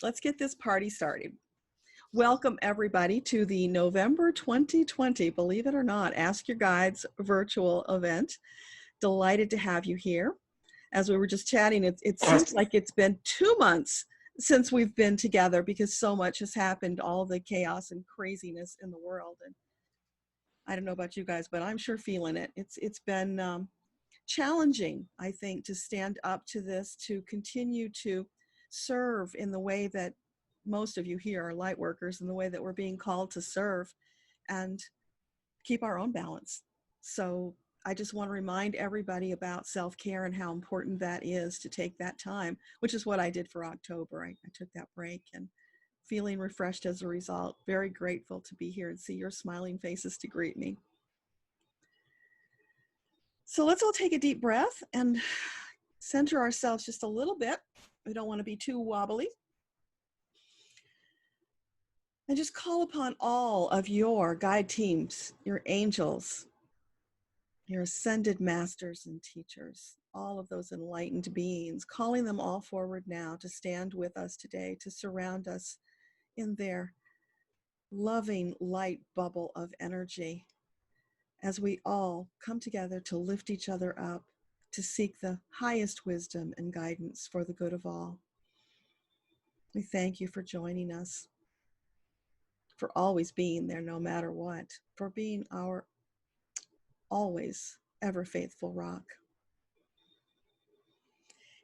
let's get this party started. Welcome everybody to the November 2020, believe it or not, Ask Your Guides virtual event. Delighted to have you here. As we were just chatting, it seems like it's been 2 months since we've been together because so much has happened, all the chaos and craziness in the world. And I don't know about you guys, but I'm sure feeling it. It's been challenging, I think, to stand up to this, to continue to serve in the way that most of you here are light workers, in the way that we're being called to serve and keep our own balance. So I just want to remind everybody about self-care and how important that is, to take that time, which is what I did for October. I took that break and feeling refreshed as a result. Very grateful to be here and see your smiling faces to greet me. So let's all take a deep breath and center ourselves just a little bit. We don't want to be too wobbly. And just call upon all of your guide teams, your angels, your ascended masters and teachers, all of those enlightened beings, calling them all forward now to stand with us today, to surround us in their loving light bubble of energy as we all come together to lift each other up, to seek the highest wisdom and guidance for the good of all. We thank you for joining us, for always being there no matter what, for being our always ever faithful rock.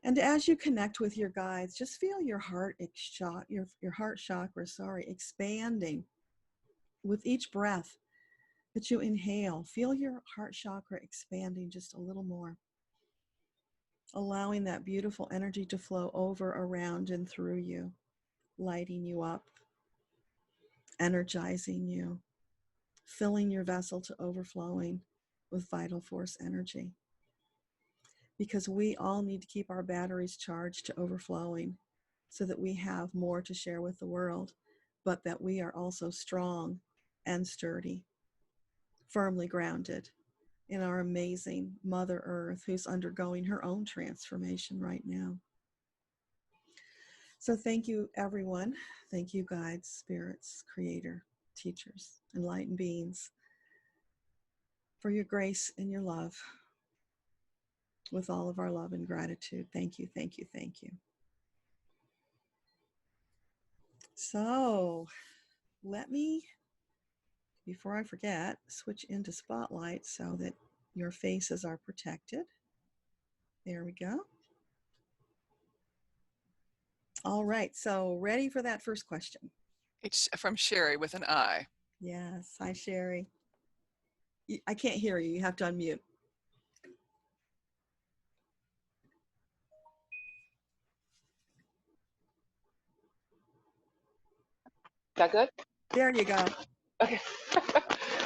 And as you connect with your guides, just feel your heart chakra, expanding with each breath that you inhale. Feel your heart chakra expanding just a little more, allowing that beautiful energy to flow over, around, and through you, lighting you up, energizing you, filling your vessel to overflowing with vital force energy. Because we all need to keep our batteries charged to overflowing so that we have more to share with the world, but that we are also strong and sturdy, firmly grounded in our amazing Mother Earth, who's undergoing her own transformation right now. So thank you, everyone. Thank you, guides, spirits, creator, teachers, enlightened beings, for your grace and your love. With all of our love and gratitude. Thank you, thank you, thank you. So let me, before I forget, switch into Spotlight so that your faces are protected. There we go. All right, so ready for that first question? It's from Sherry with an I. Yes, hi Sherry. I can't hear you, you have to unmute. Is that good? There you go. Okay.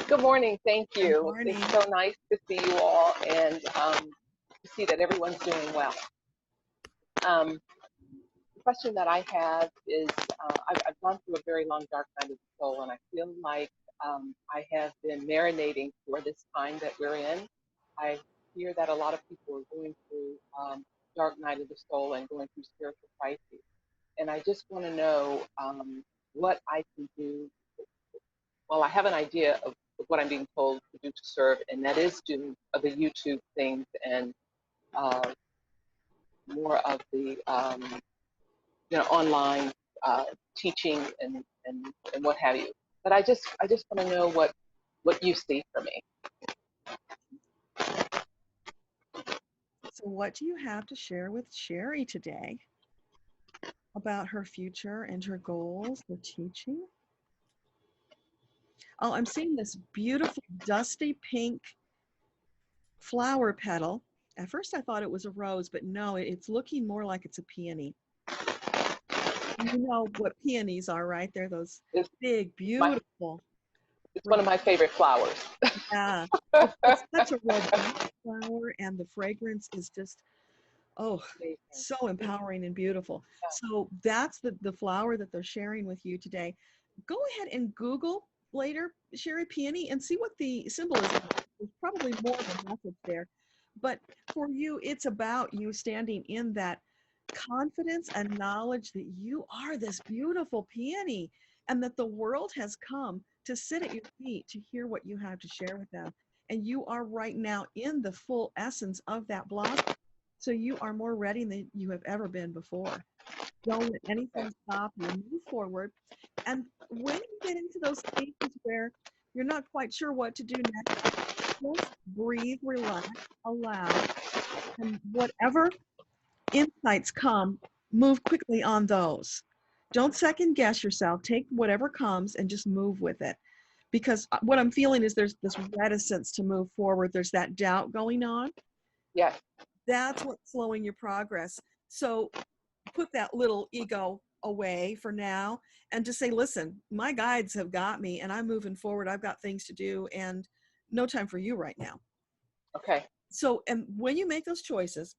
Good morning. Thank you. Good morning. It's so nice to see you all and to see that everyone's doing well. The question that I have is, I've gone through a very long dark night of the soul, and I feel like I have been marinating for this time that we're in. I hear that a lot of people are going through dark night of the soul and going through spiritual crises. And I just want to know what I can do. Well, I have an idea of what I'm being told to do to serve, and that is do the YouTube things and more of the online teaching and what have you. But I just want to know what you see for me. So what do you have to share with Sherry today about her future and her goals, her teaching? Oh, I'm seeing this beautiful dusty pink flower petal. At first I thought it was a rose, but no, it's looking more like it's a peony. You know what peonies are, right? They're those big, beautiful. It's one of my favorite flowers. Yeah, it's such a robust flower, and the fragrance is just, oh, so empowering and beautiful. Yeah. So that's the flower that they're sharing with you today. Go ahead and Google later, Sherry, peony, and see what the symbolism is. There's probably more of a message there. But for you, it's about you standing in that confidence and knowledge that you are this beautiful peony and that the world has come to sit at your feet to hear what you have to share with them. And you are right now in the full essence of that blossom. So you are more ready than you have ever been before. Don't let anything stop you. Move forward. And when you get into those spaces where you're not quite sure what to do next, just breathe, relax, allow, and whatever insights come, move quickly on those. Don't second guess yourself. Take whatever comes and just move with it. Because what I'm feeling is there's this reticence to move forward. There's that doubt going on. Yes. That's what's slowing your progress. So put that little ego away for now and just say, listen, my guides have got me and I'm moving forward. I've got things to do and no time for you right now. Okay. So, and when you make those choices,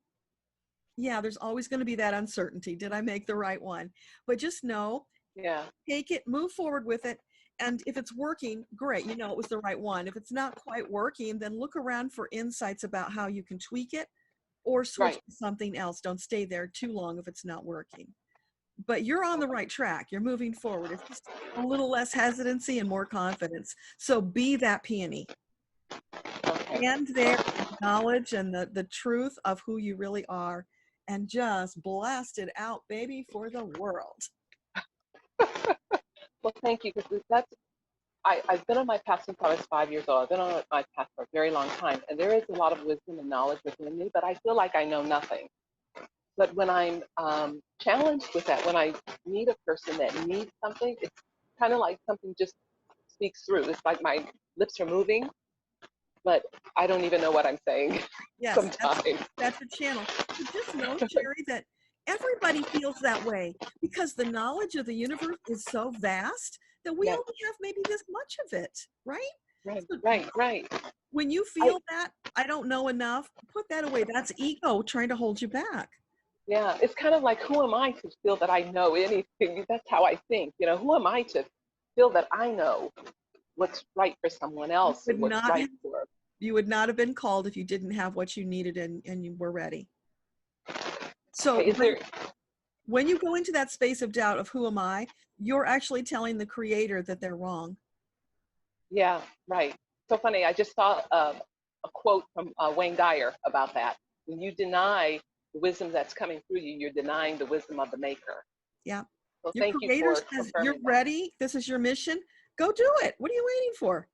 yeah, there's always going to be that uncertainty. Did I make the right one? But just know, Yeah. take it, move forward with it. And if it's working, great, you know it was the right one. If it's not quite working, then look around for insights about how you can tweak it or switch Right. to something else. Don't stay there too long if it's not working. But you're on the right track. You're moving forward. It's just a little less hesitancy and more confidence. So be that peony. Okay. Stand there in knowledge and the truth of who you really are and just blast it out, baby, for the world. Well, thank you, because I've been on my path since I was 5 years old. I've been on my path for a very long time, and there is a lot of wisdom and knowledge within me, but I feel like I know nothing. But when I'm challenged with that, when I meet a person that needs something, it's kind of like something just speaks through. It's like my lips are moving, but I don't even know what I'm saying. Yes, sometimes. that's your channel. So just know, Sherry, that everybody feels that way because the knowledge of the universe is so vast that we Yes. only have maybe this much of it, right? Right, So right. when you feel that, I don't know enough, put that away. That's ego trying to hold you back. Yeah, it's kind of like, who am I to feel that I know anything? That's how I think. You know, who am I to feel that I know what's right for someone else and what's right for? You would not have been called if you didn't have what you needed and you were ready. So Okay, when you go into that space of doubt of who am I, you're actually telling the creator that they're wrong. Yeah, right. So funny. I just saw a quote from Wayne Dyer about that. When you deny the wisdom that's coming through you, you're denying the wisdom of the maker. Yeah. So Your thank you creator for says confirming you're that. ready. This is your mission. Go do it. What are you waiting for?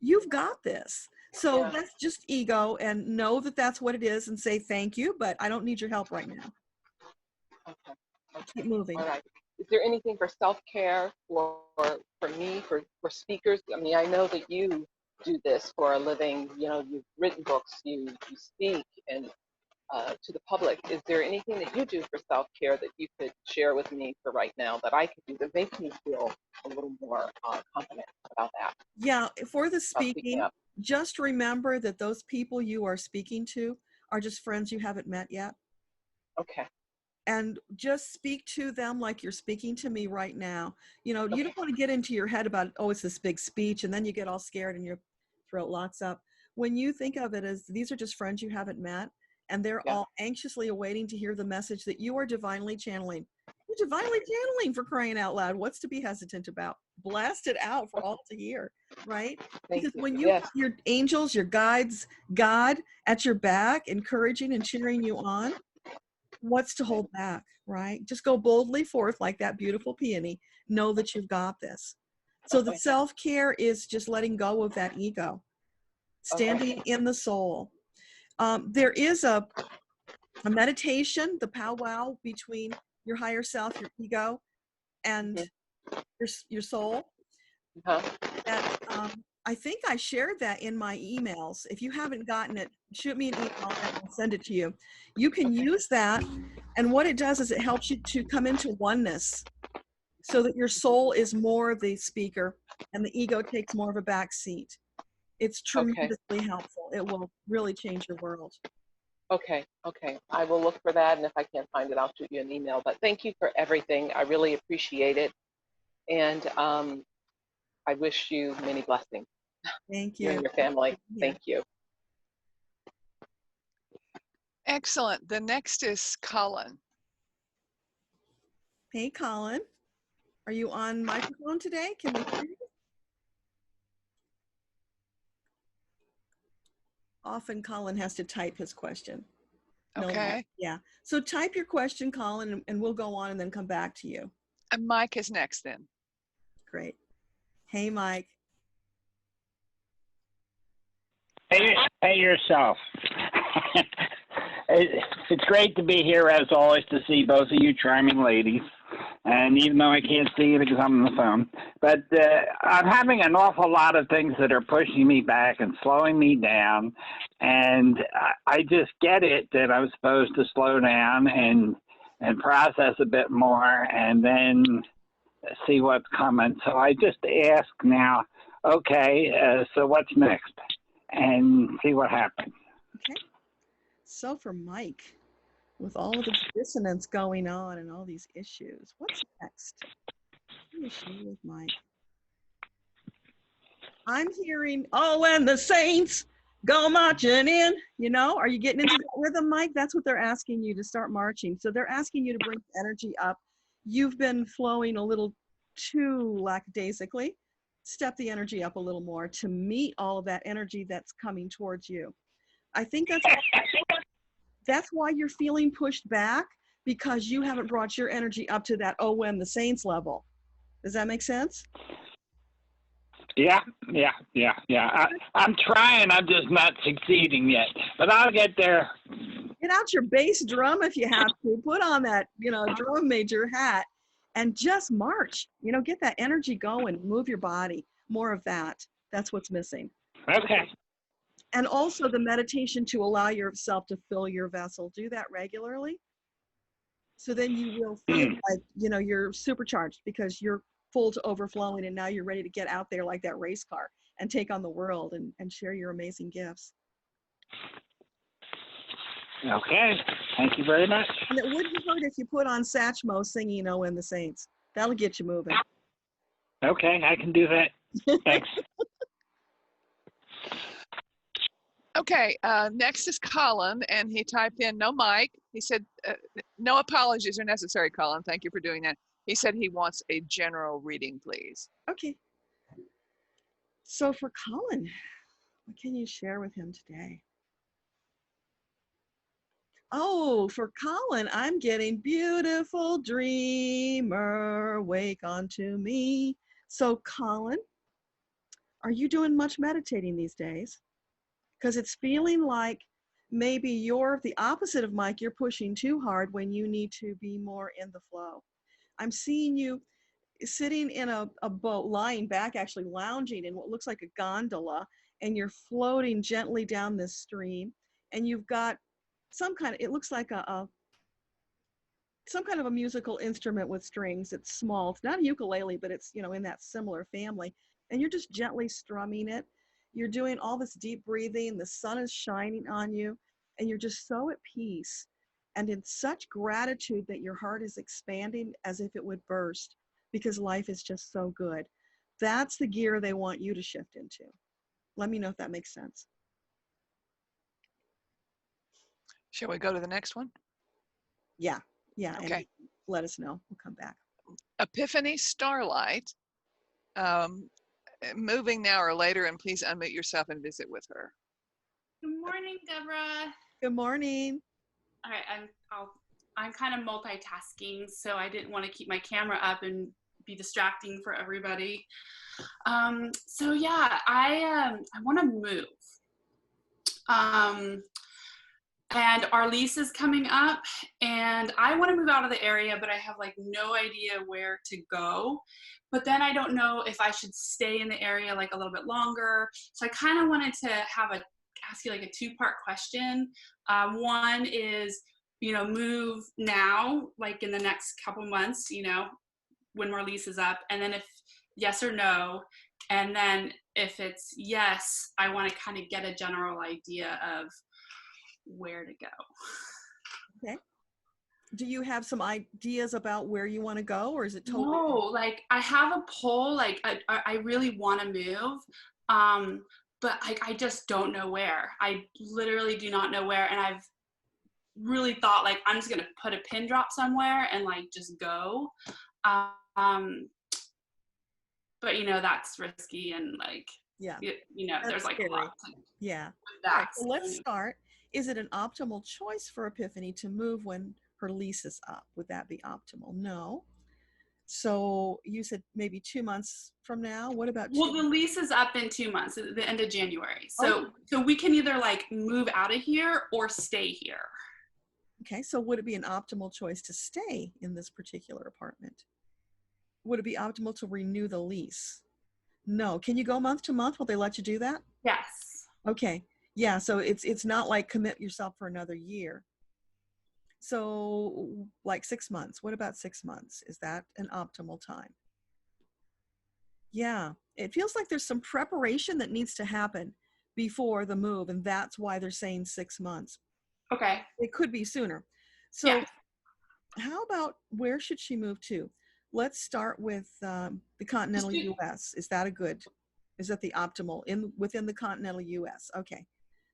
You've got this. So Yeah. that's just ego, and know that that's what it is and say thank you, but I don't need your help right now. Okay. Keep moving. All right. Is there anything for self-care for me, for speakers? I mean, I know that you do this for a living. You know, you've written books, you speak and to the public. Is there anything that you do for self-care that you could share with me for right now that I could do that makes me feel a little more confident about that? Yeah, for the Speaking speaking, up. just remember that those people you are speaking to are just friends you haven't met yet. Okay. And just speak to them like you're speaking to me right now. You know, you Okay. don't want to get into your head about, oh, it's this big speech, and then you get all scared and your throat locks up. When you think of it as these are just friends you haven't met, and they're Yeah. all anxiously awaiting to hear the message that you are divinely channeling. You're divinely channeling, for crying out loud. What's to be hesitant about? Blast it out for all to hear, right? Thank Because you. when you Yes. have your angels, your guides, God at your back, encouraging and cheering you on, what's to hold back, right? Just go boldly forth like that beautiful peony. Know that you've got this. So the Okay. self-care is just letting go of that ego, standing in the soul. There is a meditation, the powwow between your higher self, your ego, and your soul. Uh-huh. That I think I shared that in my emails. If you haven't gotten it, shoot me an email and I'll send it to you. You can use that, and what it does is it helps you to come into oneness so that your soul is more the speaker and the ego takes more of a back seat. It's tremendously helpful. It will really change your world. Okay. I will look for that, and if I can't find it, I'll shoot you an email. But thank you for everything. I really appreciate it, and I wish you many blessings. Thank You you. and your family. Thank you. Excellent. The next is Colin. Hey, Colin. Are you on microphone today? Can we hear you? Often Colin has to type his question. No, Okay. yeah. So type your question, Colin, and we'll go on and then come back to you. And Mike is next then. Great. Hey, Mike. Hey yourself. It's great to be here as always to see both of you charming ladies. And even though I can't see you because I'm on the phone, but I'm having an awful lot of things that are pushing me back and slowing me down. And I just get it that I'm supposed to slow down and process a bit more and then see what's coming. So I just ask now, okay, so what's next? And see what happens. Okay. So for Mike, with all of the dissonance going on and all these issues, what's next? What is she with Mike? I'm hearing, oh, and the saints go marching in. You know, are you getting into that rhythm, Mike? That's what they're asking you to start marching. So they're asking you to bring the energy up. You've been flowing a little too lackadaisically. Step the energy up a little more to meet all of that energy that's coming towards you. I think that's why you're feeling pushed back, because you haven't brought your energy up to that oh when the saints level. Does that make sense? Yeah. I'm trying. I'm just not succeeding yet, but I'll get there. Get out your bass drum if you have to. Put on that, drum major hat and just march. Get that energy going. Move your body. More of that. That's what's missing. Okay. And also the meditation to allow yourself to fill your vessel. Do that regularly. So then you will feel like, you're supercharged because you're full to overflowing, and now you're ready to get out there like that race car and take on the world and share your amazing gifts. Okay. Thank you very much. And it wouldn't hurt if you put on Satchmo singing "Oh and the Saints." That'll get you moving. Okay, I can do that. Thanks. Okay, next is Colin, and he typed in no Mike. He said, no apologies are necessary, Colin. Thank you for doing that. He said he wants a general reading, please. Okay. So for Colin, what can you share with him today? Oh, for Colin, I'm getting beautiful dreamer, wake unto me. So Colin, are you doing much meditating these days? Because it's feeling like maybe you're the opposite of Mike. You're pushing too hard when you need to be more in the flow. I'm seeing you sitting in a boat, lying back, actually lounging in what looks like a gondola, and you're floating gently down this stream, and you've got some kind of, it looks like some kind of a musical instrument with strings. It's small. It's not a ukulele, but it's, in that similar family. And you're just gently strumming it. You're doing all this deep breathing. The sun is shining on you, and you're just so at peace and in such gratitude that your heart is expanding as if it would burst, because life is just so good. That's the gear they want you to shift into. Let me know if that makes sense. Shall we go to the next one? Yeah. Okay. And let us know. We'll come back. Epiphany Starlight, moving now or later, and please unmute yourself and visit with her. Good morning, Deborah. Good morning. All right, I'm kind of multitasking, so I didn't want to keep my camera up and be distracting for everybody. So yeah, I want to move. And our lease is coming up, and I want to move out of the area, but I have like no idea where to go. But then I don't know if I should stay in the area like a little bit longer. So I kind of wanted to ask you like a two-part question. One is, move now, like in the next couple months, when our lease is up, and then if yes or no, and then if it's yes, I want to kind of get a general idea of where to go. Okay. Do you have some ideas about where you want to go, or is it totally? No, like I have a poll, like I really want to move, but I just don't know where. I literally do not know where, and I've really thought like I'm just gonna put a pin drop somewhere and like just go. But you know, that's risky and like, Yeah. you know, That's there's like scary. a lot to Yeah. that. All right, so let's start. Is it an optimal choice for Epiphany to move when her lease is up? Would that be optimal? No. So you said maybe 2 months from now. What about Well, the lease is up in 2 months, at the end of January. So, so we can either like move out of here or stay here. Okay, so would it be an optimal choice to stay in this particular apartment? Would it be optimal to renew the lease? No. Can you go month to month? Will they let you do that? Yes. Okay. Yeah, so it's not like commit yourself for another year. So like 6 months. What about 6 months? Is that an optimal time? Yeah, it feels like there's some preparation that needs to happen before the move, and that's why they're saying 6 months. Okay. It could be sooner. So how about where should she move to? Let's start with the continental U.S. Is that is that the optimal within the continental U.S.? Okay.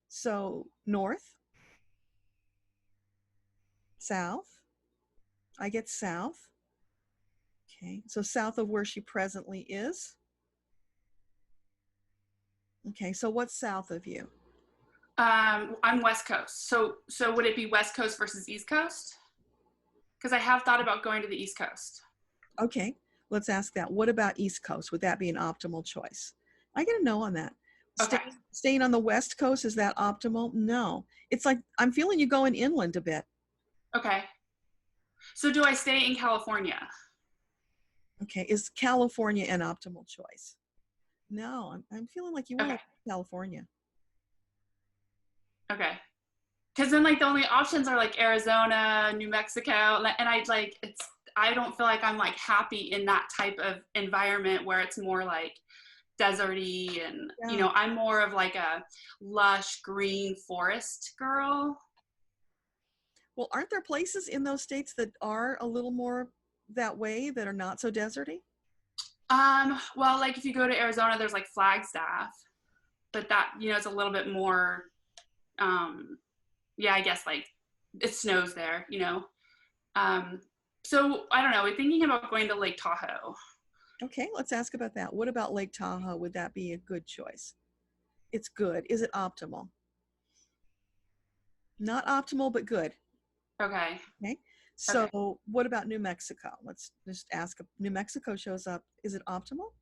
So north, south, I get south. Okay, so south of where she presently is. Okay, so what's south of you? I'm West Coast. So would it be West Coast versus East Coast? Because I have thought about going to the East Coast. Okay, let's ask that. What about East Coast? Would that be an optimal choice? I get a no on that. Okay. Staying on the West Coast, is that optimal? No. It's like, I'm feeling you going inland a bit. Okay. So do I stay in California? Okay, is California an optimal choice? No, I'm feeling like you want to California. Okay. Because then like the only options are like Arizona, New Mexico, and I don't feel like I'm like happy in that type of environment where it's more like deserty and you know, I'm more of like a lush green forest girl. Well, aren't there places in those states that are a little more that way, that are not so deserty? Well, like if you go to Arizona, there's like Flagstaff, but that, you know, it's a little bit more, yeah, I guess like it snows there, you know. So I don't know, we're thinking about going to Lake Tahoe. Okay, let's ask about that. What about Lake Tahoe? Would that be a good choice? It's good. Is it optimal? Not optimal, but good. Okay. Okay. So what about New Mexico? Let's just ask if New Mexico shows up. Is it optimal?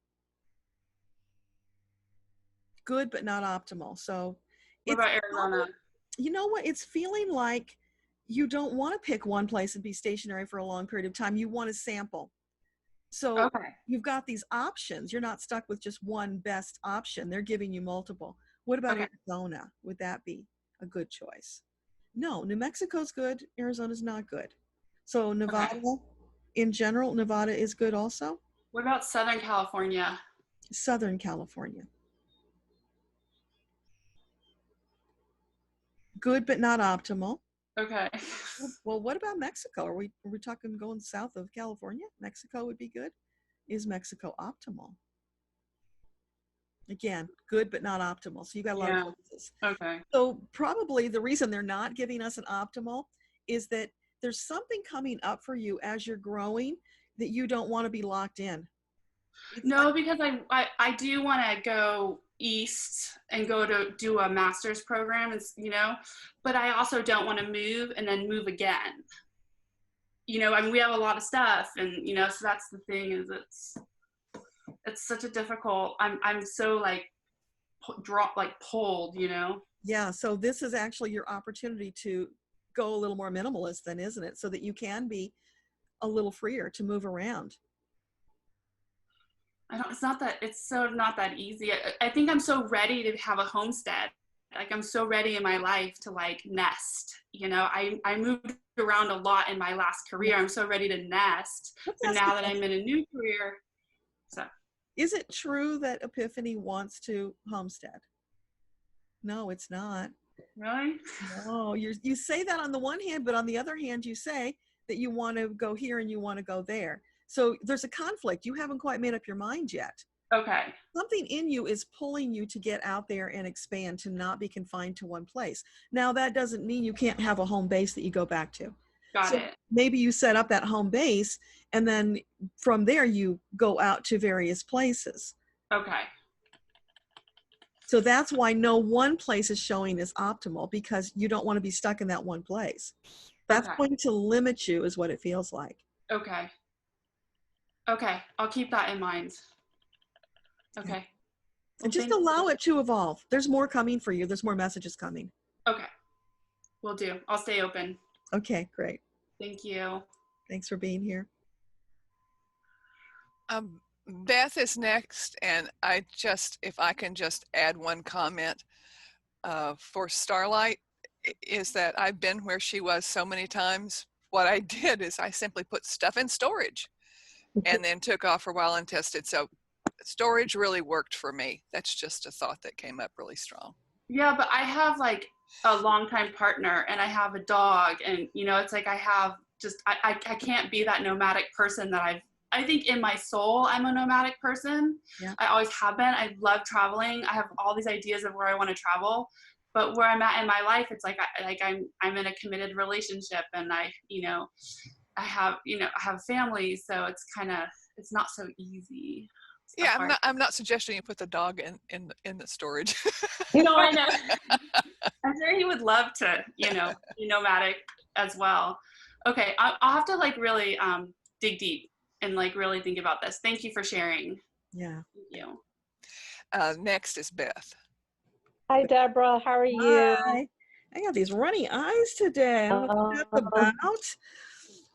Good, but not optimal. So what about Arizona? You know what? It's feeling like you don't want to pick one place and be stationary for a long period of time. You want to sample. So you've got these options. You're not stuck with just one best option. They're giving you multiple. What about Arizona? Would that be a good choice? No, New Mexico's good. Arizona's not good. So Nevada, in general, Nevada is good also. What about Southern California? Southern California. Good, but not optimal. Okay. Well, what about Mexico? Are we talking going south of California? Mexico would be good. Is Mexico optimal? Again, good, but not optimal. So you got a lot of choices. Okay. So probably the reason they're not giving us an optimal is that there's something coming up for you as you're growing that you don't want to be locked in. No, because I do want to go east and go to do a master's program, and you know, but I also don't want to move and then move again. You know, I mean, we have a lot of stuff, and you know, so that's the thing, is it's such a difficult. I'm so like pulled, you know. Yeah. So this is actually your opportunity to go a little more minimalist, then, isn't it? So that you can be a little freer to move around. It's so not that easy. I think I'm so ready to have a homestead. Like I'm so ready in my life to like nest, you know. I moved around a lot in my last career. I'm so ready to nest. But now that I'm in a new career, so. Is it true that Epiphany wants to homestead? No, it's not. Really? No, you say that on the one hand, but on the other hand, you say that you want to go here and you want to go there. So there's a conflict. You haven't quite made up your mind yet. Okay. Something in you is pulling you to get out there and expand, to not be confined to one place. Now, that doesn't mean you can't have a home base that you go back to. Got So it. maybe you set up that home base, and then from there you go out to various places. Okay. So that's why no one place is showing as optimal, because you don't want to be stuck in that one place. That's Okay. going to limit you, is what it feels like. Okay. Okay. I'll keep that in mind. Okay. Well, And just thank allow you. it to evolve. There's more coming for you. There's more messages coming. Okay. Will do. I'll stay open. Okay, great. Thank you. Thanks for being here. Beth is next, and if I can just add one comment for Starlight, is that I've been where she was so many times. What I did is I simply put stuff in storage and then took off for a while and tested. So storage really worked for me. That's just a thought that came up really strong. Yeah, but I have like a longtime partner and I have a dog, and it's like I have just I can't be that nomadic person that I think in my soul I'm a nomadic person. Yeah. I always have been. I love traveling. I have all these ideas of where I want to travel, but where I'm at in my life, it's like I'm in a committed relationship, and I have family, so it's not so easy. Yeah, I'm not suggesting you put the dog in the storage. I know. I'm sure he would love to, be nomadic as well. Okay, I'll have to like really dig deep and like really think about this. Thank you for sharing. Yeah. Thank you. Next is Beth. Hi, Deborah. How are you? Hi. I got these runny eyes today. I don't know what that's about,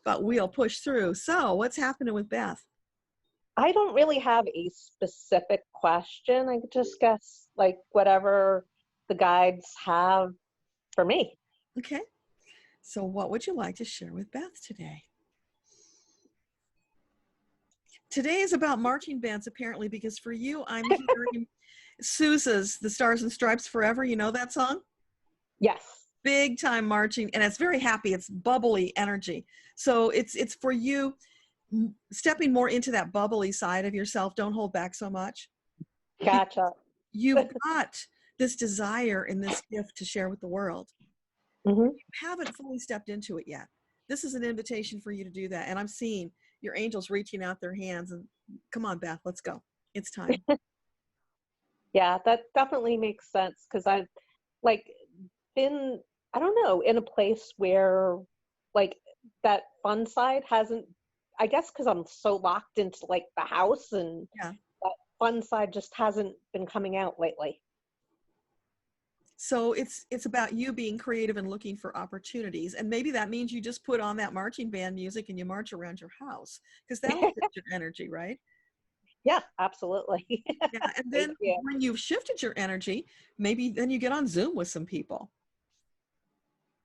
but we'll push through. So what's happening with Beth? I don't really have a specific question. I just guess like whatever the guides have for me. Okay. So what would you like to share with Beth today? Today is about marching bands, apparently, because for you, I'm hearing Sousa's The Stars and Stripes Forever. You know that song? Yes. Big time marching, and it's very happy. It's bubbly energy. So it's for you stepping more into that bubbly side of yourself. Don't hold back so much. Gotcha. You've got this desire and this gift to share with the world. Mm-hmm. You haven't fully stepped into it yet. This is an invitation for you to do that. And I'm seeing your angels reaching out their hands, and come on, Beth, let's go. It's time. Yeah, that definitely makes sense, because I've like been, I don't know, in a place where like that fun side hasn't, I guess because I'm so locked into like the house, and Yeah. that fun side just hasn't been coming out lately. So it's about you being creative and looking for opportunities. And maybe that means you just put on that marching band music and you march around your house, because that'll shift your energy, right? Yeah, absolutely. Yeah. And then when you've shifted your energy, maybe then you get on Zoom with some people.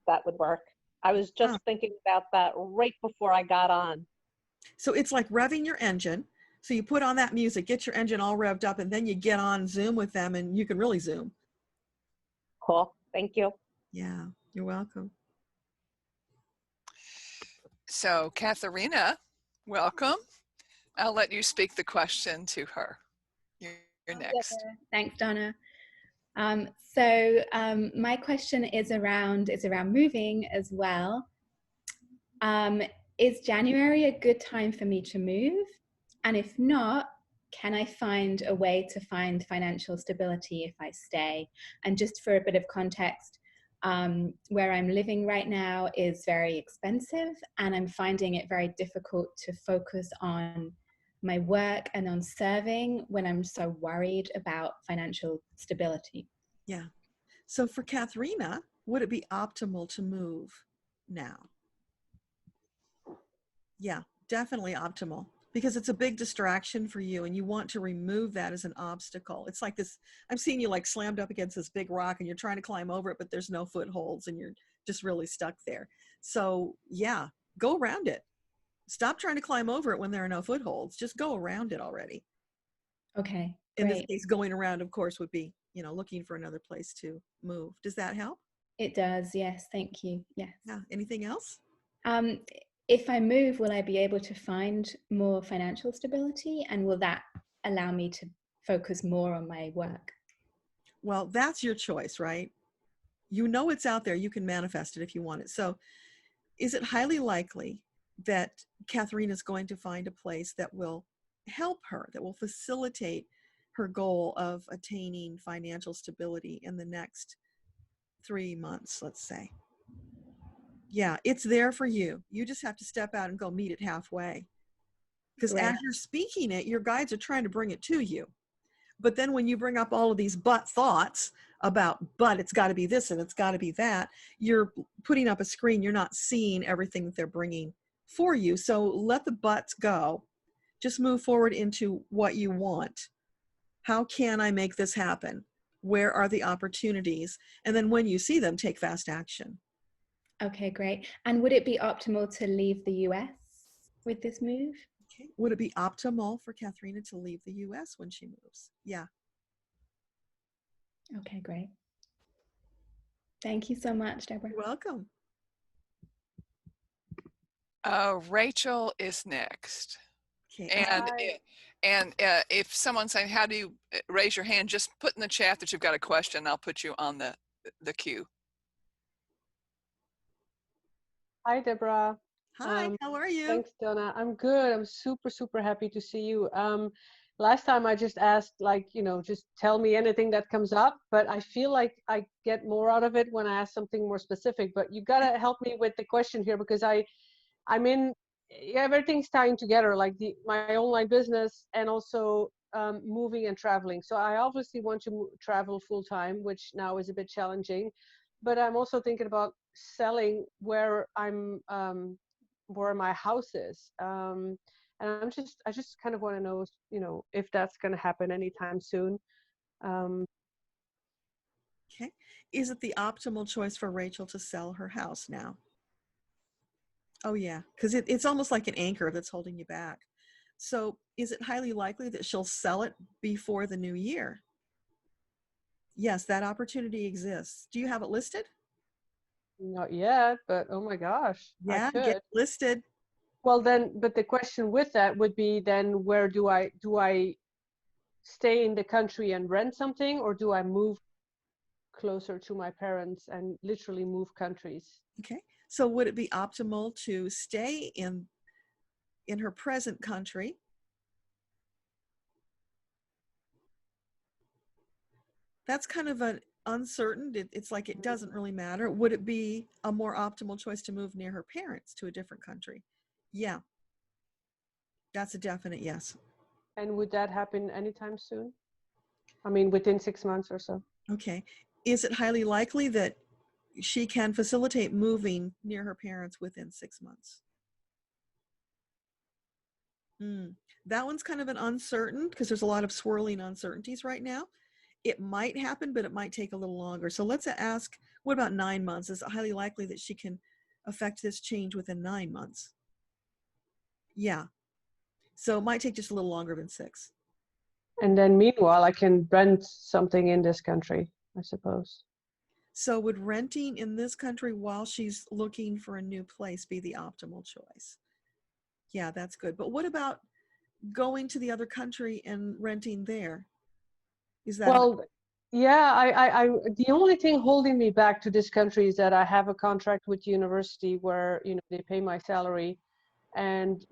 That would work. I was just thinking about that right before I got on. So it's like revving your engine. So you put on that music, get your engine all revved up, and then you get on Zoom with them, and you can really Zoom. Cool. Thank you. Yeah, you're welcome. So Katharina, welcome. I'll let you speak the question to her. You're next. Thanks, Donna. My question is around moving as well. Is January a good time for me to move? And if not, can I find a way to find financial stability if I stay? And just for a bit of context, where I'm living right now is very expensive, and I'm finding it very difficult to focus on my work and on serving when I'm so worried about financial stability. Yeah. So for Katharina, would it be optimal to move now? Yeah, definitely optimal, because it's a big distraction for you and you want to remove that as an obstacle. It's like this, I'm seeing you like slammed up against this big rock and you're trying to climb over it, but there's no footholds and you're just really stuck there. So yeah, go around it. Stop trying to climb over it when there are no footholds. Just go around it already. Okay, in great. this case, going around, of course, would be, looking for another place to move. Does that help? It does, yes. Thank you. Yes. Yeah. Anything else? If I move, will I be able to find more financial stability, and will that allow me to focus more on my work. Well, that's your choice, right? You know it's out there. You can manifest it if you want it. So is it highly likely that Catherine is going to find a place that will help her, that will facilitate her goal of attaining financial stability in the next 3 months, let's say? Yeah, it's there for you. You just have to step out and go meet it halfway. Because Great. as you're speaking it, your guides are trying to bring it to you. But then when you bring up all of these but thoughts about, but it's got to be this and it's got to be that, you're putting up a screen. You're not seeing everything that they're bringing for you. So let the buts go. Just move forward into what you want. How can I make this happen? Where are the opportunities? And then when you see them, take fast action. Okay, great. And would it be optimal to leave the US with this move? Okay. Would it be optimal for Katharina to leave the US when she moves? Yeah. Okay, great. Thank you so much, Deborah. You're welcome. Rachel is next. Okay. And if someone's saying, how do you raise your hand, just put in the chat that you've got a question. I'll put you on the queue. Hi, Deborah. Hi, how are you? Thanks, Donna. I'm good. I'm super, super happy to see you. Last time I just asked, like, just tell me anything that comes up, but I feel like I get more out of it when I ask something more specific. But you gotta help me with the question here, because I'm in, everything's tying together, like my online business and also moving and traveling. So I obviously want to travel full time, which now is a bit challenging, but I'm also thinking about selling where where my house is. And I just kind of want to know, if that's going to happen anytime soon. Okay. Is it the optimal choice for Rachel to sell her house now? Oh yeah, because it's almost like an anchor that's holding you back. So is it highly likely that she'll sell it before the new year? Yes, that opportunity exists. Do you have it listed? Not yet, but oh my gosh, Yeah, I could. get listed. Well then, but the question with that would be then, where do I stay in the country and rent something, or do I move closer to my parents and literally move countries? Okay. So would it be optimal to stay in her present country? That's kind of an uncertain, it's like it doesn't really matter. Would it be a more optimal choice to move near her parents to a different country? Yeah. That's a definite yes. And would that happen anytime soon? I mean, within 6 months or so. Okay. Is it highly likely that she can facilitate moving near her parents within 6 months? That one's kind of an uncertain, because there's a lot of swirling uncertainties right now. It might happen, but it might take a little longer. So let's ask, what about 9 months? Is it highly likely that she can affect this change within 9 months? Yeah. So it might take just a little longer than 6. And then meanwhile, I can rent something in this country, I suppose. So would renting in this country while she's looking for a new place be the optimal choice? Yeah, that's good. But what about going to the other country and renting there? Is that yeah, I the only thing holding me back to this country is that I have a contract with the university where they pay my salary, and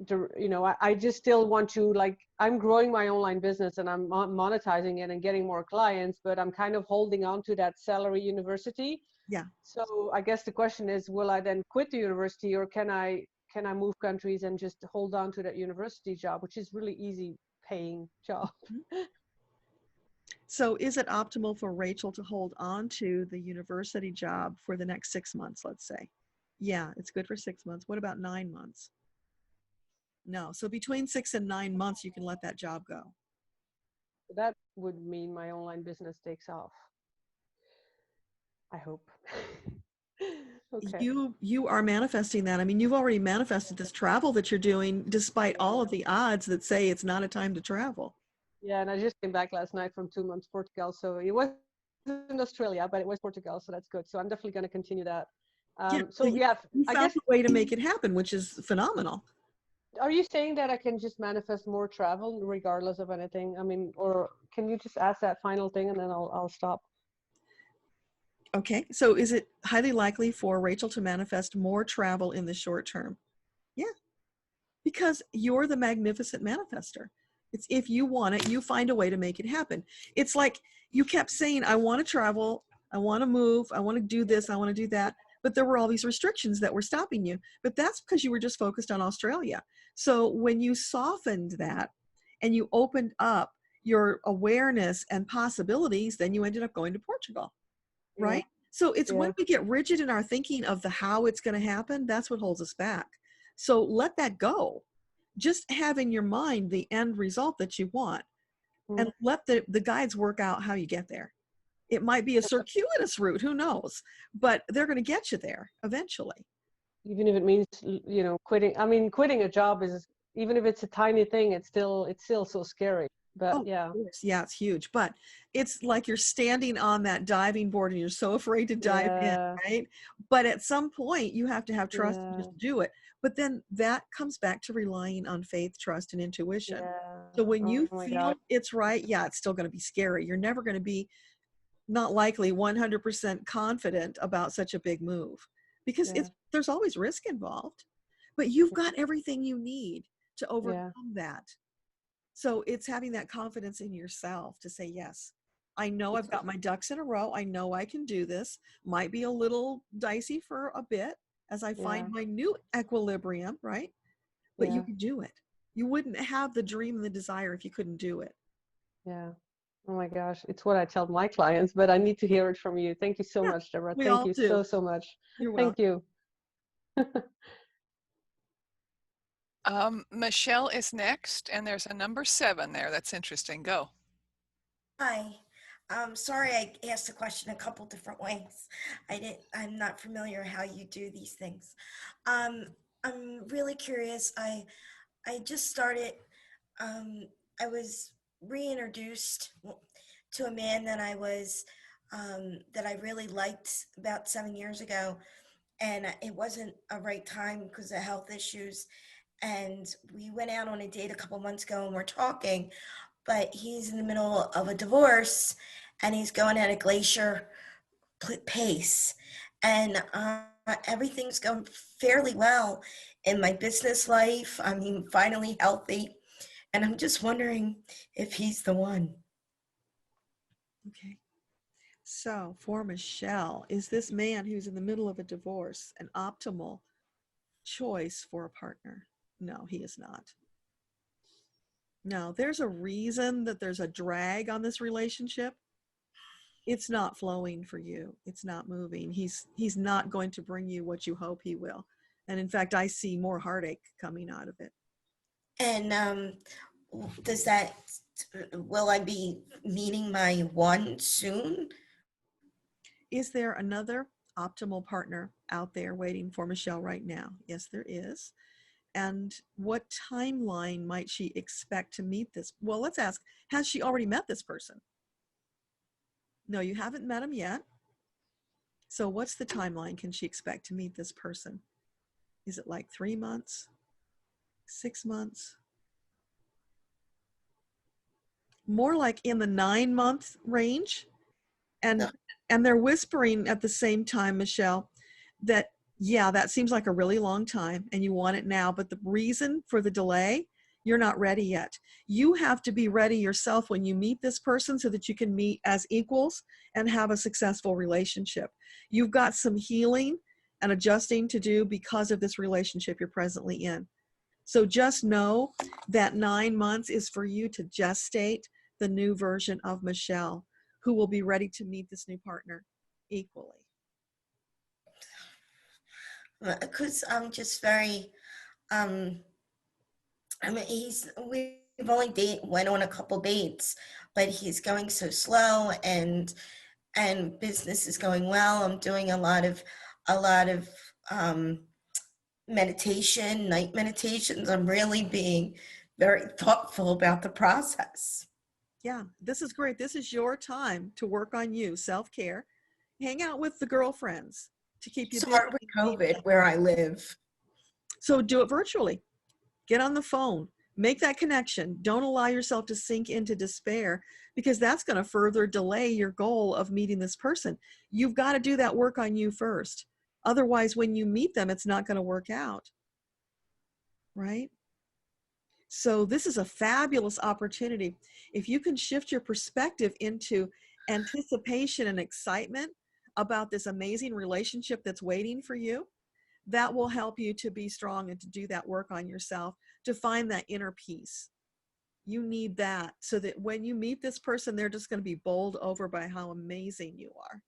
I just still want to, like, I'm growing my online business and I'm monetizing it and getting more clients, but I'm kind of holding on to that salary university. Yeah. So I guess the question is, will I then quit the university, or can I move countries and just hold on to that university job, which is really easy paying job? So is it optimal for Rachel to hold on to the university job for the next 6 months, let's say? Yeah, it's good for 6 months. What about 9 months? No. So between 6 and 9 months, you can let that job go. That would mean my online business takes off, I hope. Okay. You are manifesting that. I mean, you've already manifested this travel that you're doing despite all of the odds that say it's not a time to travel. Yeah, and I just came back last night from 2 months Portugal, so it was in Australia, but it was Portugal, so that's good. So I'm definitely going to continue that. You I found guess a way to make it happen, which is phenomenal. Are you saying that I can just manifest more travel regardless of anything? I mean, or can you just ask that final thing and then I'll stop? Okay, so is it highly likely for Rachel to manifest more travel in the short term? Yeah, because you're the magnificent manifester. It's if you want it, you find a way to make it happen. It's like you kept saying, I want to travel, I want to move, I want to do this, I want to do that. But there were all these restrictions that were stopping you. But that's because you were just focused on Australia. So when you softened that and you opened up your awareness and possibilities, then you ended up going to Portugal, right? So it's when we get rigid in our thinking of the how it's going to happen, that's what holds us back. So let that go. Just have in your mind the end result that you want and let the guides work out how you get there. It might be a circuitous route, who knows, but they're going to get you there eventually. Even if it means, quitting. I mean, quitting a job is, even if it's a tiny thing, it's still so scary. But yeah, it's huge. But it's like you're standing on that diving board and you're so afraid to dive in, right? But at some point you have to have trust and just do it. But then that comes back to relying on faith, trust, and intuition. So when you feel it's right, it's still going to be scary. You're never going to be, not likely, 100% confident about such a big move because there's always risk involved. But you've got everything you need to overcome that. So it's having that confidence in yourself to say, yes, I know I've got my ducks in a row. I know I can do this. Might be a little dicey for a bit as I find my new equilibrium, right? But you can do it. You wouldn't have the dream and the desire if you couldn't do it. Yeah. Oh my gosh. It's what I tell my clients, but I need to hear it from you. Thank you so much, Deborah. Thank you so much. Thank you. Michelle is next, and there's a number 7 there. That's interesting. Go. Hi. Sorry I asked the question a couple different ways. I'm not familiar how you do these things. I'm really curious. I just started, I was reintroduced to a man that that I really liked about 7 years ago. And it wasn't a right time because of health issues. And we went out on a date a couple months ago and we're talking, but he's in the middle of a divorce and he's going at a glacier pace. And everything's going fairly well in my business life. I mean, finally healthy. And I'm just wondering if he's the one. Okay. So for Michelle, is this man who's in the middle of a divorce an optimal choice for a partner? No, he is not. No, there's a reason that there's a drag on this relationship. It's not flowing for you. It's not moving. He's not going to bring you what you hope he will. And in fact, I see more heartache coming out of it. And will I be meeting my one soon? Is there another optimal partner out there waiting for Michelle right now? Yes, there is. And what timeline might she expect to meet this? Well, let's ask, has she already met this person? No, you haven't met him yet. So what's the timeline can she expect to meet this person? Is it like 3 months, 6 months? More like in the 9-month range. And they're whispering at the same time, Michelle, that that seems like a really long time and you want it now. But the reason for the delay, you're not ready yet. You have to be ready yourself when you meet this person so that you can meet as equals and have a successful relationship. You've got some healing and adjusting to do because of this relationship you're presently in. So just know that 9 months is for you to gestate the new version of Michelle, who will be ready to meet this new partner equally. Because I'm just very, I mean, we've only went on a couple dates, but he's going so slow and business is going well. I'm doing a lot of meditation, night meditations. I'm really being very thoughtful about the process. Yeah, this is great. This is your time to work on you, self-care. Hang out with the girlfriends to keep you busy. Start with COVID where I live. So do it virtually. Get on the phone, make that connection. Don't allow yourself to sink into despair, because that's going to further delay your goal of meeting this person. You've got to do that work on you first. Otherwise, when you meet them, it's not going to work out. Right? So this is a fabulous opportunity. If you can shift your perspective into anticipation and excitement about this amazing relationship that's waiting for you, that will help you to be strong and to do that work on yourself, to find that inner peace. You need that so that when you meet this person, they're just going to be bowled over by how amazing you are.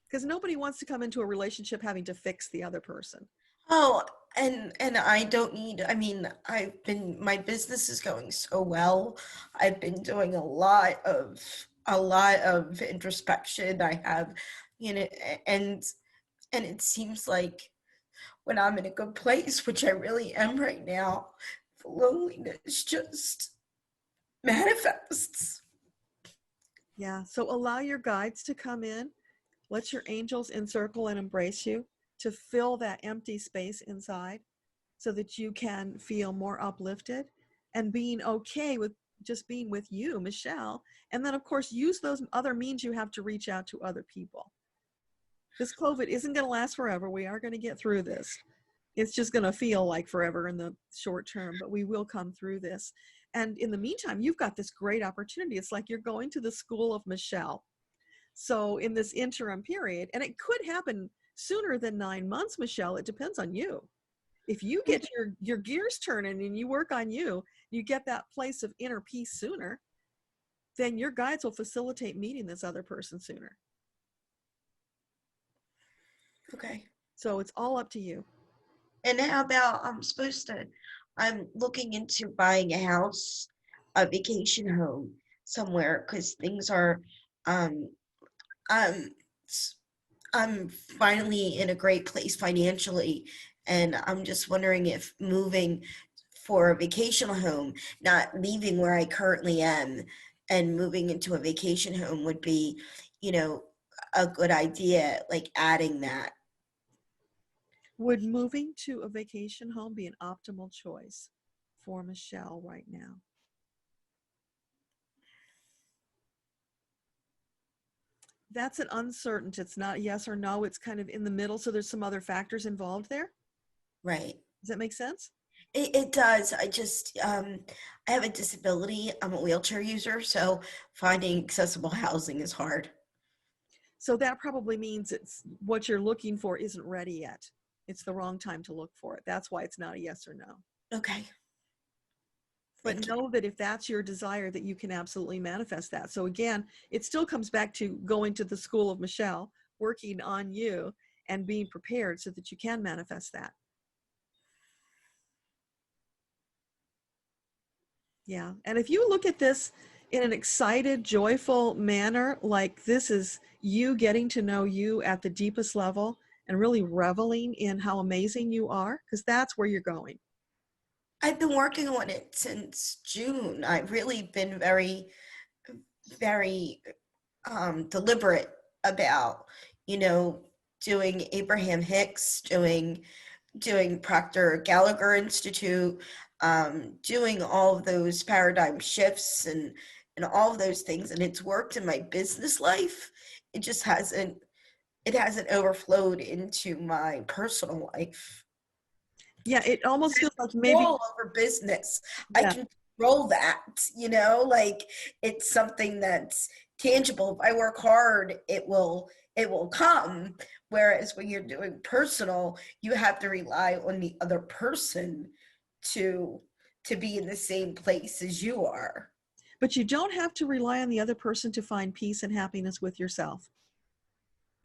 Because nobody wants to come into a relationship having to fix the other person. Oh, and I don't need, I mean, my business is going so well. I've been doing a lot of introspection. I have, you know, and it seems like when I'm in a good place, which I really am right now, the loneliness just manifests. Yeah, so allow your guides to come in. Let your angels encircle and embrace you to fill that empty space inside so that you can feel more uplifted and being okay with just being with you, Michelle. And then, of course, use those other means you have to reach out to other people. This COVID isn't going to last forever. We are going to get through this. It's just going to feel like forever in the short term, but we will come through this. And in the meantime, you've got this great opportunity. It's like you're going to the school of Michelle. So in this interim period, and it could happen sooner than 9 months, Michelle, it depends on you. If you get your gears turning and you work on you get that place of inner peace sooner, then your guides will facilitate meeting this other person sooner. Okay. So it's all up to you. And how about I'm looking into buying a house, a vacation home somewhere, because things are, um, I'm finally in a great place financially, and I'm just wondering if moving for a vacation home, not leaving where I currently am and moving into a vacation home would be, a good idea, like adding that. Would moving to a vacation home be an optimal choice for Michelle right now? That's an uncertainty. It's not yes or no. It's kind of in the middle. So there's some other factors involved there. Right. Does that make sense? It does. I just, I have a disability. I'm a wheelchair user, so finding accessible housing is hard. So that probably means it's what you're looking for isn't ready yet. It's the wrong time to look for it. That's why it's not a yes or no. Okay. But know that if that's your desire, that you can absolutely manifest that. So again, it still comes back to going to the school of Michelle, working on you and being prepared so that you can manifest that. Yeah. And if you look at this in an excited, joyful manner, like this is you getting to know you at the deepest level and really reveling in how amazing you are, because that's where you're going. I've been working on it since June. I've really been very, very deliberate about, doing Abraham Hicks, doing Proctor Gallagher Institute, doing all of those paradigm shifts and all of those things, and it's worked in my business life. It just hasn't overflowed into my personal life. Yeah, it almost feels like maybe all over business. Yeah. I can control that, like it's something that's tangible. If I work hard, it will come. Whereas when you're doing personal, you have to rely on the other person to be in the same place as you are. But you don't have to rely on the other person to find peace and happiness with yourself.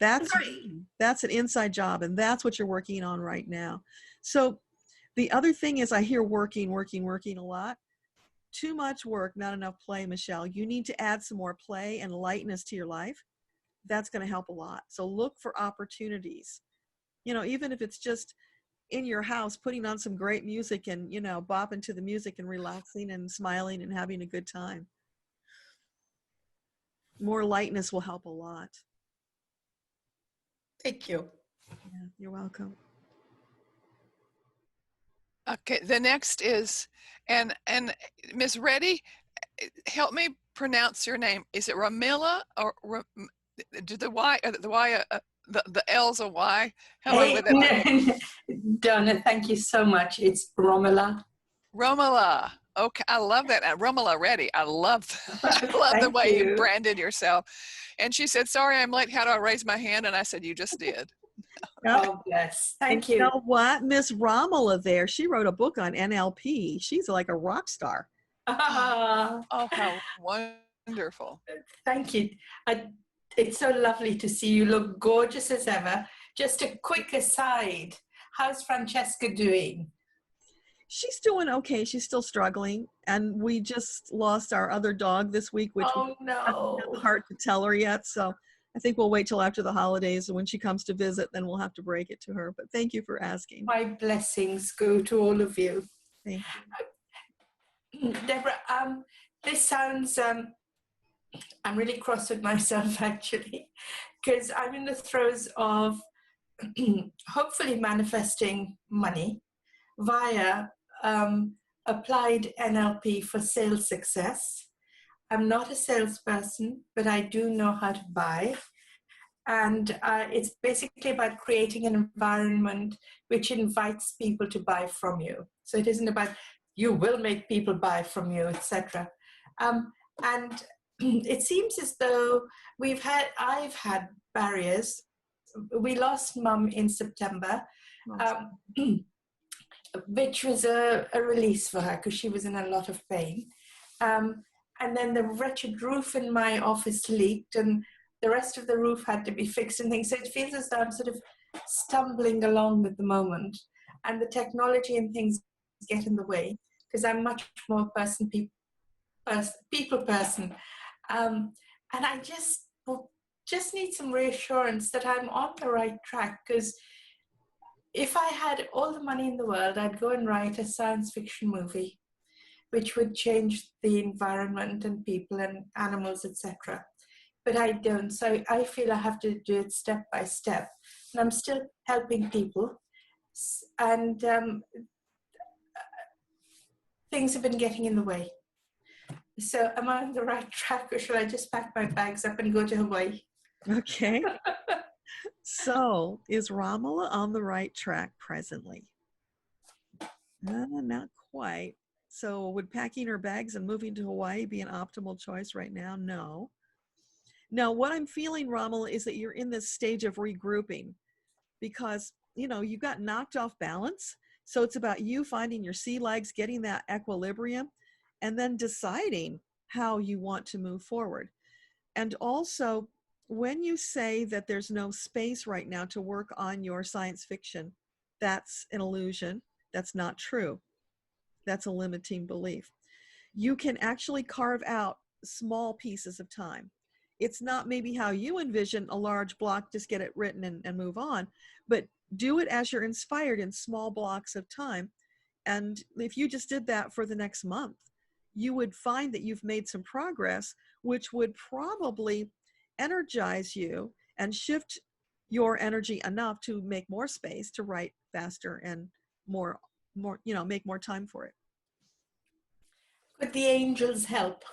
That's right. That's an inside job, and that's what you're working on right now. So the other thing is I hear working a lot. Too much work, not enough play, Michelle. You need to add some more play and lightness to your life. That's going to help a lot. So look for opportunities. Even if it's just in your house, putting on some great music and, bopping to the music and relaxing and smiling and having a good time. More lightness will help a lot. Thank you. Yeah, you're welcome. Okay, the next is, and Miss Reddy, help me pronounce your name. Is it Ramilla or do the Y, the L's a Y? Help me with that. Donna, thank you so much. It's Romola. Romola. Okay, I love that. Romola Reddy. I love the way you branded yourself. And she said, "Sorry, I'm late. How do I raise my hand?" And I said, "You just did." Oh, bless. Thank you. You know what? Miss Romola there, she wrote a book on NLP. She's like a rock star. Oh, how wonderful. Thank you. It's so lovely to see you. Look gorgeous as ever. Just a quick aside. How's Francesca doing? She's doing okay. She's still struggling. And we just lost our other dog this week, which we haven't had the heart to tell her yet. So I think we'll wait till after the holidays. And when she comes to visit, then we'll have to break it to her. But thank you for asking. My blessings go to all of you. Thank you. Deborah, this sounds, I'm really cross with myself actually, because I'm in the throes of hopefully manifesting money via applied NLP for sales success. I'm not a salesperson, but I do know how to buy. And it's basically about creating an environment which invites people to buy from you. So it isn't about you will make people buy from you, etc. And it seems as though I've had barriers. We lost Mum in September, which was a release for her because she was in a lot of pain. And then the wretched roof in my office leaked and the rest of the roof had to be fixed and things. So it feels as though I'm sort of stumbling along at the moment and the technology and things get in the way because I'm much more people person. And I just need some reassurance that I'm on the right track, because if I had all the money in the world, I'd go and write a science fiction movie which would change the environment and people and animals, etc. But I don't. So I feel I have to do it step by step. And I'm still helping people. And things have been getting in the way. So am I on the right track, or shall I just pack my bags up and go to Hawaii? Okay. So is Romola on the right track presently? Not quite. So would packing her bags and moving to Hawaii be an optimal choice right now? No. Now, what I'm feeling, Romola, is that you're in this stage of regrouping because, you got knocked off balance. So it's about you finding your sea legs, getting that equilibrium, and then deciding how you want to move forward. And also, when you say that there's no space right now to work on your science fiction, that's an illusion. That's not true. That's a limiting belief. You can actually carve out small pieces of time. It's not maybe how you envision a large block, just get it written and move on, but do it as you're inspired in small blocks of time. And if you just did that for the next month, you would find that you've made some progress, which would probably energize you and shift your energy enough to make more space to write faster and more, make more time for it. Could the angels help?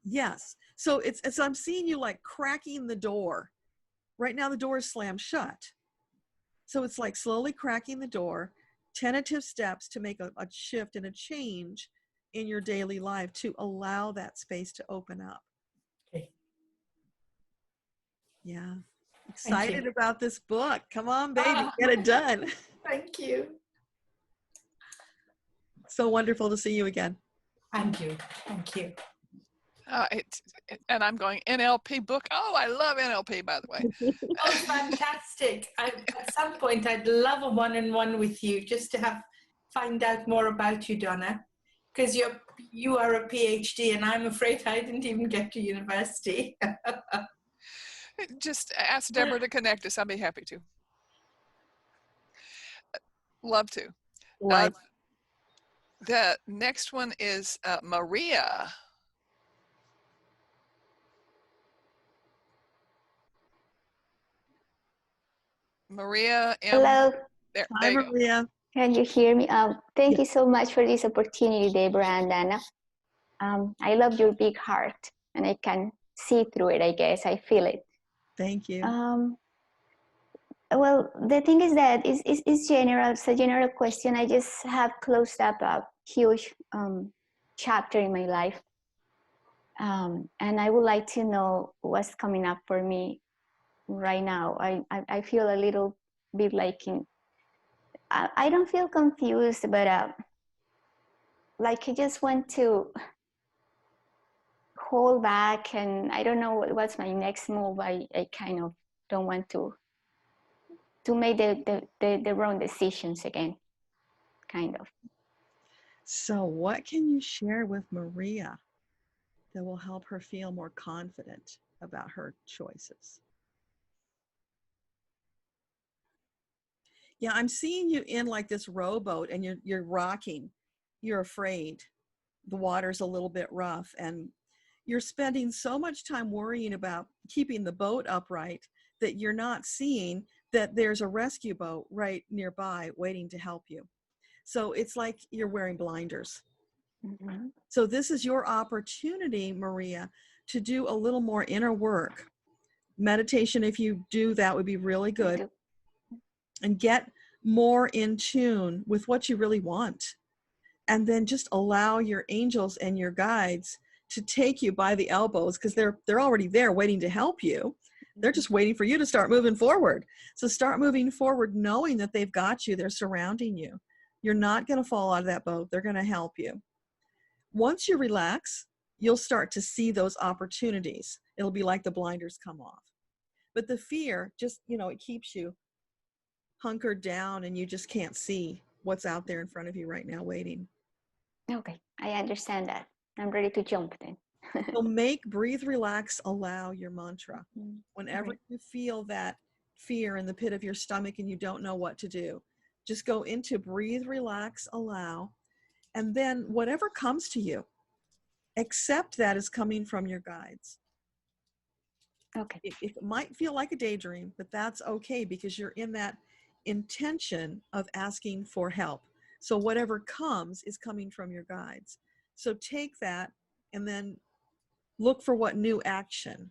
Yes. So I'm seeing you like cracking the door. Right now the door is slammed shut. So it's like slowly cracking the door, tentative steps to make a shift and a change in your daily life to allow that space to open up. Okay. Yeah. Excited about this book. Come on, baby, get it done. Thank you. So wonderful to see you again. Thank you. Thank you. And I'm going NLP book. Oh, I love NLP, by the way. Oh, fantastic. At some point, I'd love a one-on-one with you just to find out more about you, Donna, because you are a PhD and I'm afraid I didn't even get to university. Just ask Deborah to connect us. I'll be happy to. Love to. The next one is Maria. Maria M. Hello. There Hi, you Maria. Can you hear me? Thank Yeah. you so much for this opportunity, Deborah and Anna. I love your big heart, and I can see through it, I guess. I feel it. Thank you. Well, the thing is that it's general. It's a general question. I just have closed up a huge chapter in my life. And I would like to know what's coming up for me right now. I feel a little bit like I don't feel confused, but like I just want to hold back, and I don't know what's my next move. I kind of don't want to make the wrong decisions again, kind of. So what can you share with Maria that will help her feel more confident about her choices? Yeah, I'm seeing you in like this rowboat, and you're rocking. You're afraid. The water's a little bit rough, and you're spending so much time worrying about keeping the boat upright that you're not seeing that there's a rescue boat right nearby waiting to help you. So it's like you're wearing blinders. Mm-hmm. So this is your opportunity, Maria, to do a little more inner work. Meditation, if you do, that would be really good. And get more in tune with what you really want. And then just allow your angels and your guides to take you by the elbows, because they're already there waiting to help you. They're just waiting for you to start moving forward. So start moving forward, knowing that they've got you. They're surrounding you. You're not going to fall out of that boat. They're going to help you. Once you relax, you'll start to see those opportunities. It'll be like the blinders come off. But the fear just, it keeps you hunkered down, and you just can't see what's out there in front of you right now waiting. Okay, I understand that. I'm ready to jump then. So breathe, relax, allow your mantra. Whenever you feel that fear in the pit of your stomach and you don't know what to do, just go into breathe, relax, allow, and then whatever comes to you, accept that is coming from your guides. Okay. It might feel like a daydream, but that's okay, because you're in that intention of asking for help. So whatever comes is coming from your guides. So take that and then look for what new action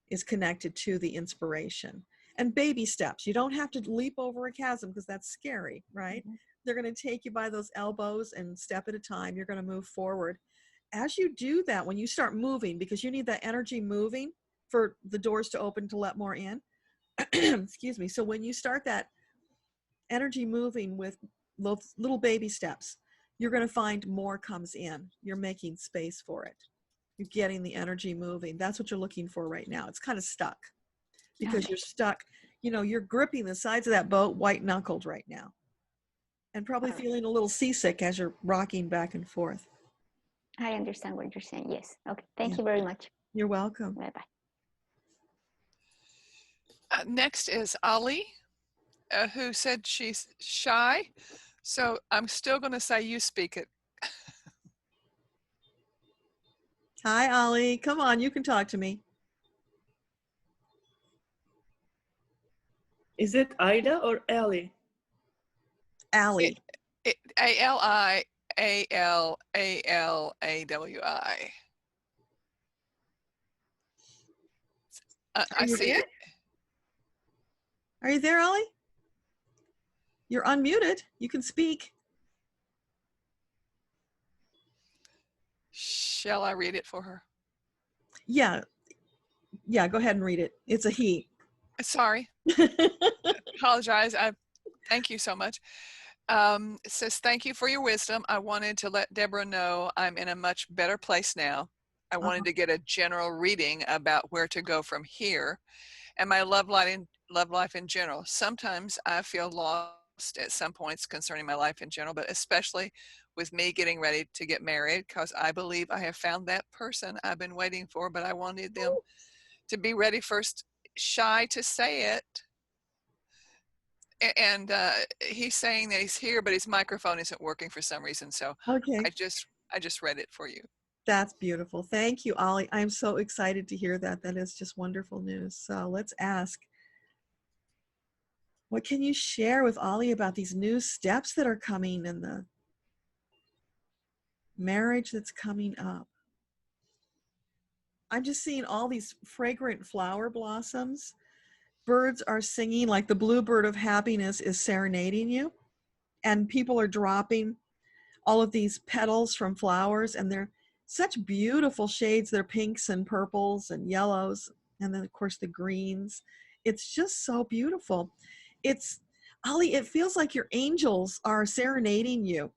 is connected to the inspiration. And baby steps. You don't have to leap over a chasm, because that's scary, right? Mm-hmm. They're going to take you by those elbows, and step at a time, you're going to move forward. As you do that, when you start moving, because you need that energy moving for the doors to open to let more in, excuse me. So when you start that energy moving with little baby steps, you're going to find more comes in. You're making space for it. You're getting the energy moving. That's what you're looking for right now. It's kind of stuck, because you're stuck. You're gripping the sides of that boat white knuckled right now, and probably feeling a little seasick as you're rocking back and forth. I understand what you're saying. Yes. Okay. Thank you very much. You're welcome. Bye-bye. Next is Ali, who said she's shy. So I'm still going to say you speak it. Hi, Ali. Come on, you can talk to me. Is it Ida or Ali? Ali. A-L-I-A-L-A-L-A-W-I. I see it. Are you there, Ali? You're unmuted. You can speak. Shall I read it for her? Yeah, go ahead and read it. It's a he. Sorry. Apologize. Thank you so much. It says, thank you for your wisdom. I wanted to let Deborah know I'm in a much better place now. I wanted to get a general reading about where to go from here, and my love life in general. Sometimes I feel lost at some points concerning my life in general, but especially with me getting ready to get married, because I believe I have found that person I've been waiting for, but I wanted them to be ready first. Shy to say it. And he's saying that he's here, but his microphone isn't working for some reason. So okay. I just read it for you. That's beautiful. Thank you, Ali. I'm so excited to hear that. That is just wonderful news. So let's ask. What can you share with Ollie about these new steps that are coming in the marriage that's coming up? I'm just seeing all these fragrant flower blossoms. Birds are singing, like the bluebird of happiness is serenading you. And people are dropping all of these petals from flowers, and they're such beautiful shades. They're pinks and purples and yellows, and then of course the greens. It's just so beautiful. It's, Ollie, it feels like your angels are serenading you,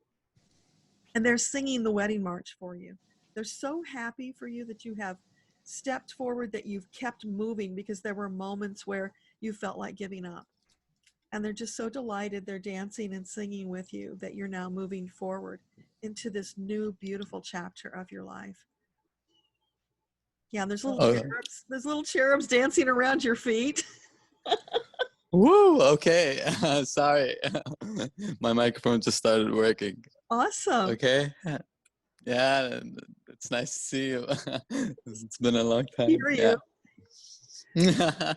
and they're singing the wedding march for you. They're so happy for you that you have stepped forward, that you've kept moving, because there were moments where you felt like giving up. And they're just so delighted. They're dancing and singing with you that you're now moving forward into this new beautiful chapter of your life. Yeah, and there's little cherubs dancing around your feet. Woo, okay. Sorry. My microphone just started working. Awesome. Okay. Yeah, it's nice to see you. It's been a long time. Hear you.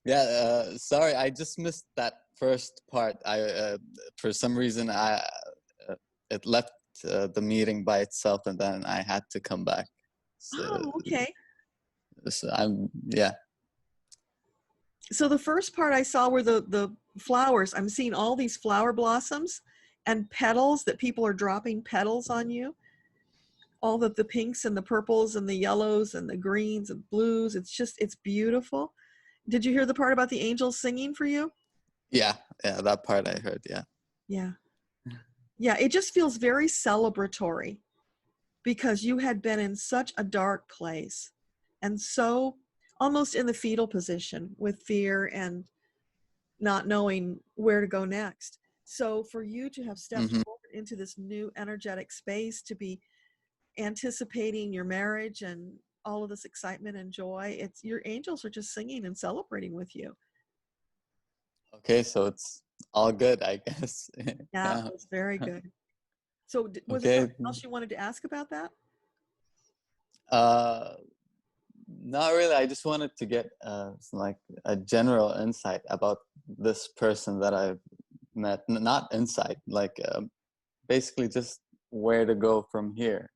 Yeah, sorry, I just missed that first part. I for some reason it left the meeting by itself, and then I had to come back. So, okay. So So the first part I saw were the flowers. I'm seeing all these flower blossoms and petals, that people are dropping petals on you. All of the pinks and the purples and the yellows and the greens and blues. It's beautiful. Did you hear the part about the angels singing for you? Yeah, that part I heard, yeah. Yeah, it just feels very celebratory, because you had been in such a dark place and so almost in the fetal position with fear and not knowing where to go next. So for you to have stepped forward into this new energetic space, to be anticipating your marriage and all of this excitement and joy, it's, your angels are just singing and celebrating with you. Okay, so it's all good, I guess. Yeah, it's very good. So was there something else you wanted to ask about that? Not really. I just wanted to get like a general insight about this person that I've met. Not insight, like basically just where to go from here.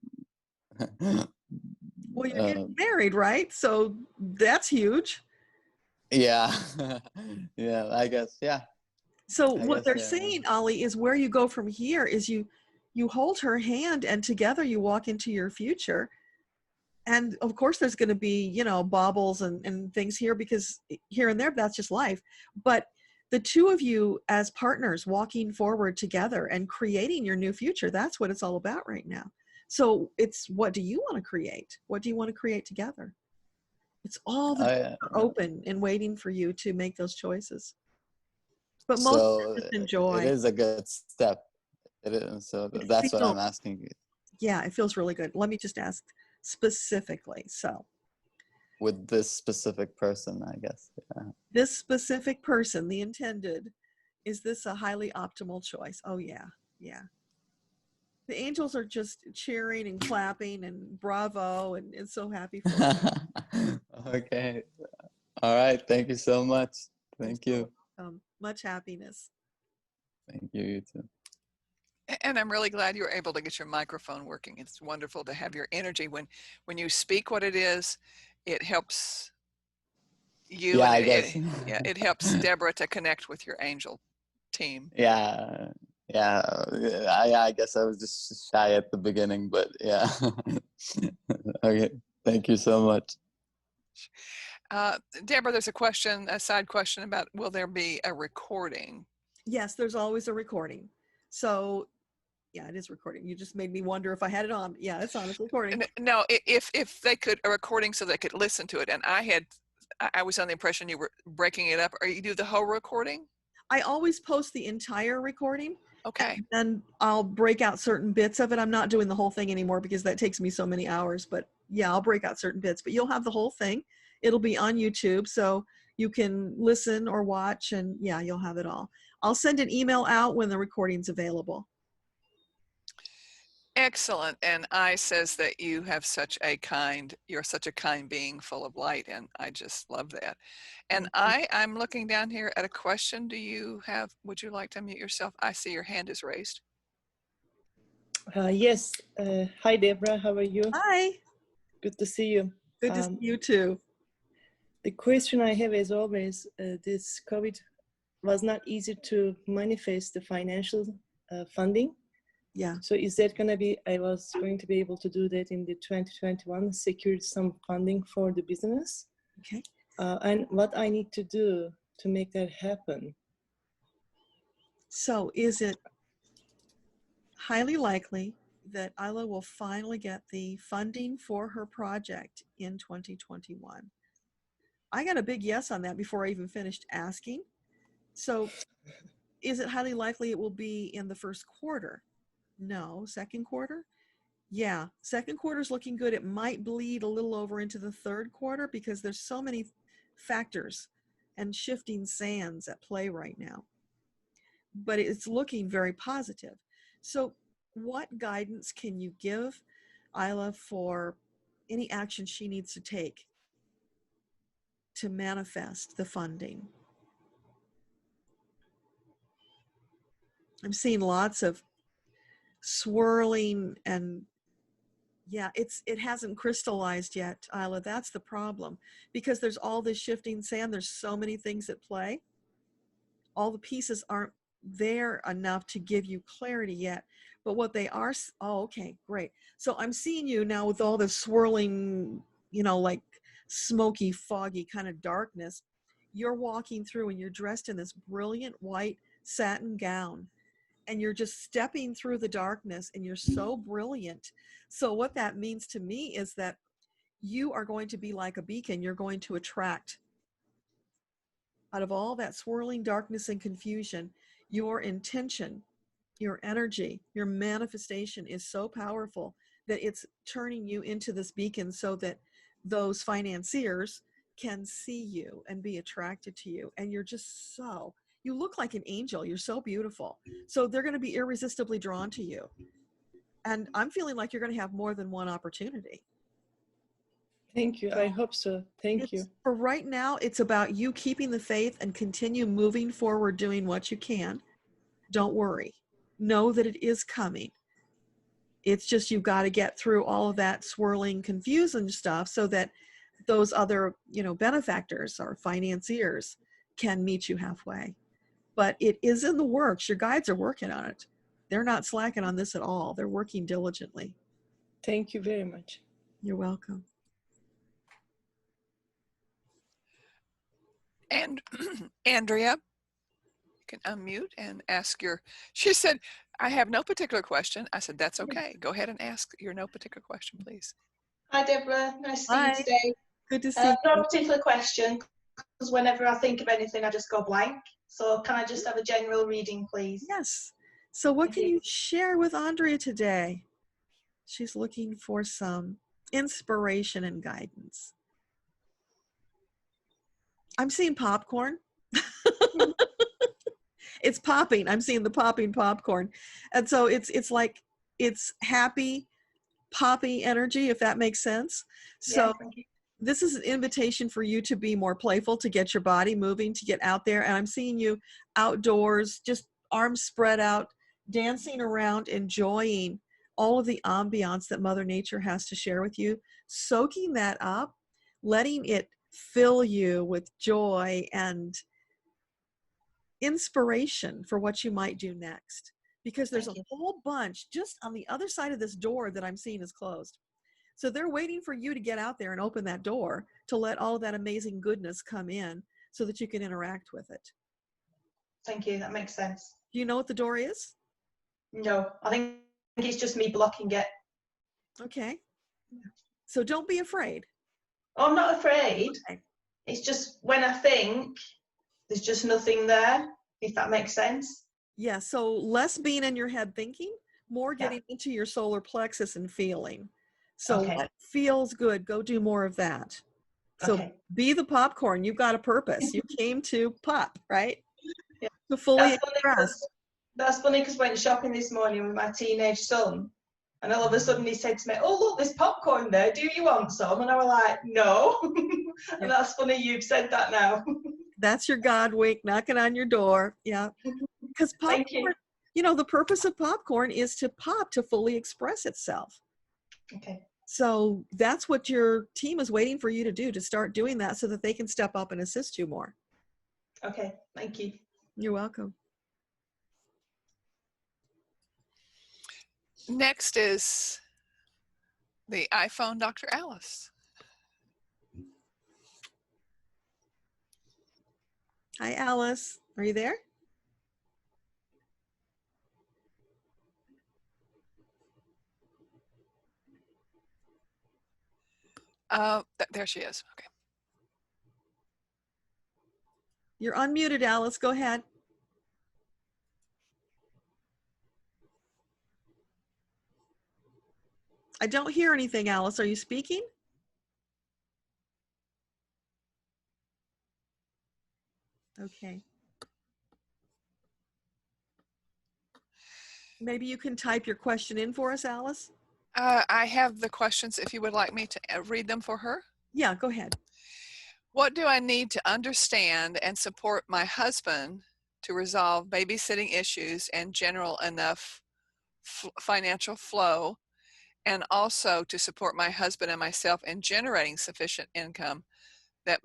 Well, you're getting married, right? So that's huge. Yeah. Yeah, I guess, yeah. So what they're saying, Ollie, is where you go from here is you hold her hand, and together you walk into your future. And of course there's going to be, you know, bobbles and things here, because here and there, that's just life. But the two of you as partners walking forward together and creating your new future, that's what it's all about right now. So it's, what do you want to create? What do you want to create together? It's all open and waiting for you to make those choices. But most just enjoy. It is a good step. It is, so that's what I'm asking you. Yeah, it feels really good. Let me just ask specifically. So with this specific person, I guess. Yeah. This specific person, the intended, is this a highly optimal choice? Oh yeah, yeah. The angels are just cheering and clapping and bravo and so happy for you. Okay. All right. Thank you so much. Thank you. Much happiness. Thank you. You too. And I'm really glad you were able to get your microphone working. It's wonderful to have your energy. When you speak what it is, it helps you. Yeah, and I guess. It helps Deborah to connect with your angel team. Yeah. Yeah. I guess I was just shy at the beginning, but yeah. Okay. Thank you so much. Deborah, there's a side question about, will there be a recording? Yes, there's always a recording. So yeah, it is recording. You just made me wonder if I had it on. Yeah, it's on. It's recording. No, if they could, a recording so they could listen to it. And I was on the impression you were breaking it up. Or you do the whole recording? I always post the entire recording. Okay. And I'll break out certain bits of it. I'm not doing the whole thing anymore because that takes me so many hours. But yeah, I'll break out certain bits. But you'll have the whole thing. It'll be on YouTube, so you can listen or watch, and yeah, you'll have it all. I'll send an email out when the recording's available. Excellent. And I says that you're such a kind being full of light. And I just love that. And I'm looking down here at a question. Would you like to unmute yourself? I see your hand is raised. Yes. Hi, Deborah. How are you? Hi. Good to see you. Good to see you too. The question I have is always, this COVID was not easy to manifest the financial funding. Yeah. So is that going to be, I was going to be able to do that in the 2021, secure some funding for the business. Okay. And what I need to do to make that happen. So is it highly likely that Isla will finally get the funding for her project in 2021? I got a big yes on that before I even finished asking. So is it highly likely it will be in the first quarter? No. Second quarter? Yeah. Second quarter is looking good. It might bleed a little over into the third quarter because there's so many factors and shifting sands at play right now. But it's looking very positive. So what guidance can you give Isla for any action she needs to take to manifest the funding? I'm seeing lots of swirling and yeah, it hasn't crystallized yet, Isla. That's the problem because there's all this shifting sand. There's so many things at play. All the pieces aren't there enough to give you clarity yet, but what they are, oh, okay, great. So I'm seeing you now with all this swirling, like smoky, foggy kind of darkness. You're walking through and you're dressed in this brilliant white satin gown and you're just stepping through the darkness and you're so brilliant. So what that means to me is that you are going to be like a beacon. You're going to attract out of all that swirling darkness and confusion, your intention, your energy, your manifestation is so powerful that it's turning you into this beacon so that those financiers can see you and be attracted to you. And you're just you look like an angel. You're so beautiful. So they're going to be irresistibly drawn to you. And I'm feeling like you're going to have more than one opportunity. Thank you. I hope so. Thank you. For right now, it's about you keeping the faith and continue moving forward, doing what you can. Don't worry. Know that it is coming. It's just you've got to get through all of that swirling, confusing stuff so that those other, benefactors or financiers can meet you halfway. But it is in the works. Your guides are working on it. They're not slacking on this at all. They're working diligently. Thank you very much. You're welcome. And Andrea, you can unmute and ask she said, I have no particular question. I said, that's okay. Go ahead and ask your no particular question, please. Hi, Deborah. Nice to see you today. Good to see you. No particular question, because whenever I think of anything, I just go blank. So can I just have a general reading, please? Yes. So what can you share with Andrea today? She's looking for some inspiration and guidance. I'm seeing popcorn. It's popping. I'm seeing the popping popcorn. And so it's like, it's happy, poppy energy, if that makes sense. So this is an invitation for you to be more playful, to get your body moving, to get out there. And I'm seeing you outdoors, just arms spread out, dancing around, enjoying all of the ambiance that Mother Nature has to share with you, soaking that up, letting it fill you with joy and inspiration for what you might do next. Because there's a whole bunch just on the other side of this door that I'm seeing is closed. So they're waiting for you to get out there and open that door to let all of that amazing goodness come in so that you can interact with it. Thank you. That makes sense. Do you know what the door is? No, I think it's just me blocking it. Okay. So don't be afraid. Oh, I'm not afraid. Okay. It's just when I think, there's just nothing there, if that makes sense. Yeah, so less being in your head thinking, more getting into your solar plexus and feeling. So what feels good, go do more of that. So be the popcorn. You've got a purpose. You came to pop, right? Yeah. To fully express. That's funny because I went shopping this morning with my teenage son, And all of a sudden he said to me, "Oh, look, there's popcorn there. Do you want some?" And I was like, "No." And that's funny you've said that now. That's your God wink knocking on your door. Yeah. Because popcorn, you know, the purpose of popcorn is to pop, to fully express itself. Okay. So that's what your team is waiting for you to do, to start doing that so that they can step up and assist you more. Okay, thank you. You're welcome. Next is the iPhone Dr. Alice. Hi, Alice. Are you there? There she is. Okay. You're unmuted, Alice. Go ahead. I don't hear anything, Alice. Are you speaking? Okay. Maybe you can type your question in for us, Alice. I have the questions if you would like me to read them for her. Yeah, go ahead. What do I need to understand and support my husband to resolve babysitting issues and general enough financial flow, and also to support my husband and myself in generating sufficient income that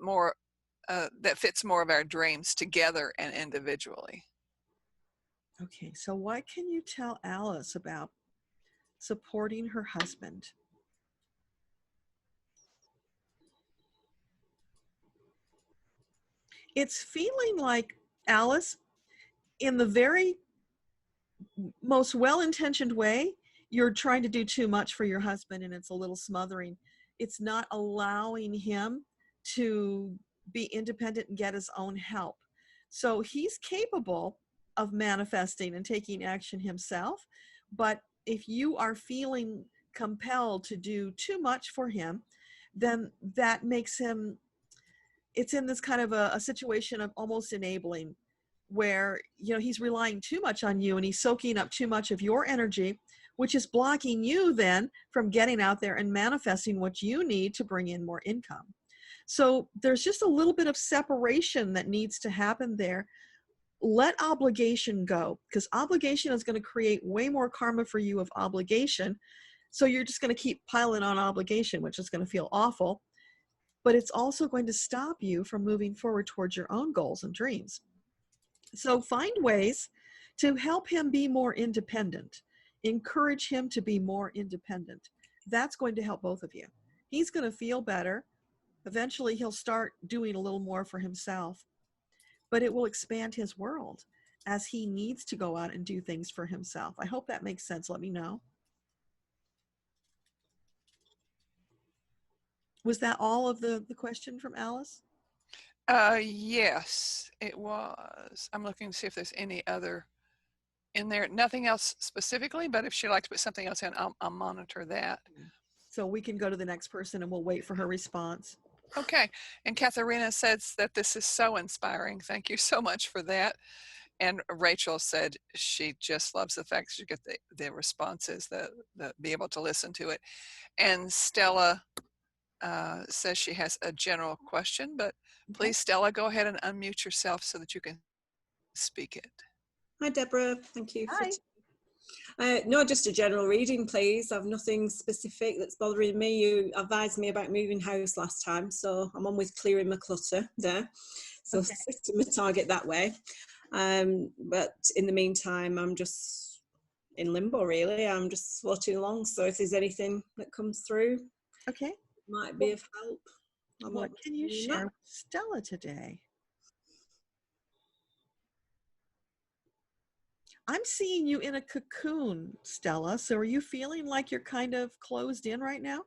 fits more of our dreams together and individually? Okay, so what can you tell Alice about supporting her husband? It's feeling like, Alice, in the very most well-intentioned way, you're trying to do too much for your husband and it's a little smothering. It's not allowing him to be independent and get his own help. So he's capable of manifesting and taking action himself. But if you are feeling compelled to do too much for him, then that makes him, it's in this kind of a situation of almost enabling, where, you know, he's relying too much on you and he's soaking up too much of your energy, which is blocking you then from getting out there and manifesting what you need to bring in more income. So there's just a little bit of separation that needs to happen there. Let obligation go, because obligation is going to create way more karma for you of obligation. So you're just going to keep piling on obligation, which is going to feel awful, but it's also going to stop you from moving forward towards your own goals and dreams. So find ways to help him be more independent. Encourage him to be more independent. That's going to help both of you. He's going to feel better. Eventually, he'll start doing a little more for himself, but it will expand his world as he needs to go out and do things for himself. I hope that makes sense. Let me know. Was that all of the question from Alice? Yes, it was. I'm looking to see if there's any other in there. Nothing else specifically, but if she'd like to put something else in, I'll monitor that. So we can go to the next person and we'll wait for her response. Okay. And Katharina says that this is so inspiring. Thank you so much for that. And Rachel said she just loves the fact that you get the responses, the be able to listen to it. And Stella says she has a general question, but please, Stella, go ahead and unmute yourself so that you can speak it. Hi, Deborah. Thank you. Hi. No, just a general reading, please. I've nothing specific that's bothering me. You advised me about moving house last time, so I'm on with clearing my clutter there. So Okay. setting my target that way. But in the meantime, I'm just in limbo, really. I'm just floating along. So if there's anything that comes through, okay, might be of help. What can you share with Stella today? I'm seeing you in a cocoon, Stella. So are you feeling like you're kind of closed in right now?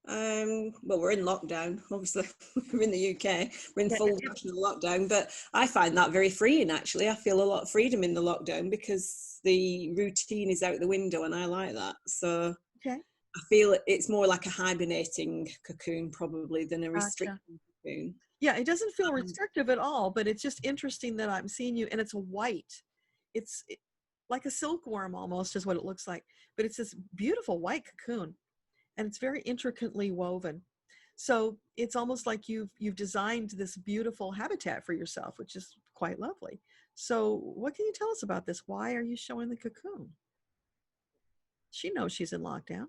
Well, we're in lockdown, obviously. We're in the UK. We're in full national lockdown, but I find that very freeing, actually. I feel a lot of freedom in the lockdown because the routine is out the window and I like that. So okay. I feel it's more like a hibernating cocoon probably than a restricting cocoon. Yeah, it doesn't feel restrictive at all, but it's just interesting that I'm seeing you and it's white. like a silkworm almost is what it looks like. But it's this beautiful white cocoon, and it's very intricately woven. So it's almost like you've designed this beautiful habitat for yourself, which is quite lovely. So what can you tell us about this? Why are you showing the cocoon? She knows she's in lockdown.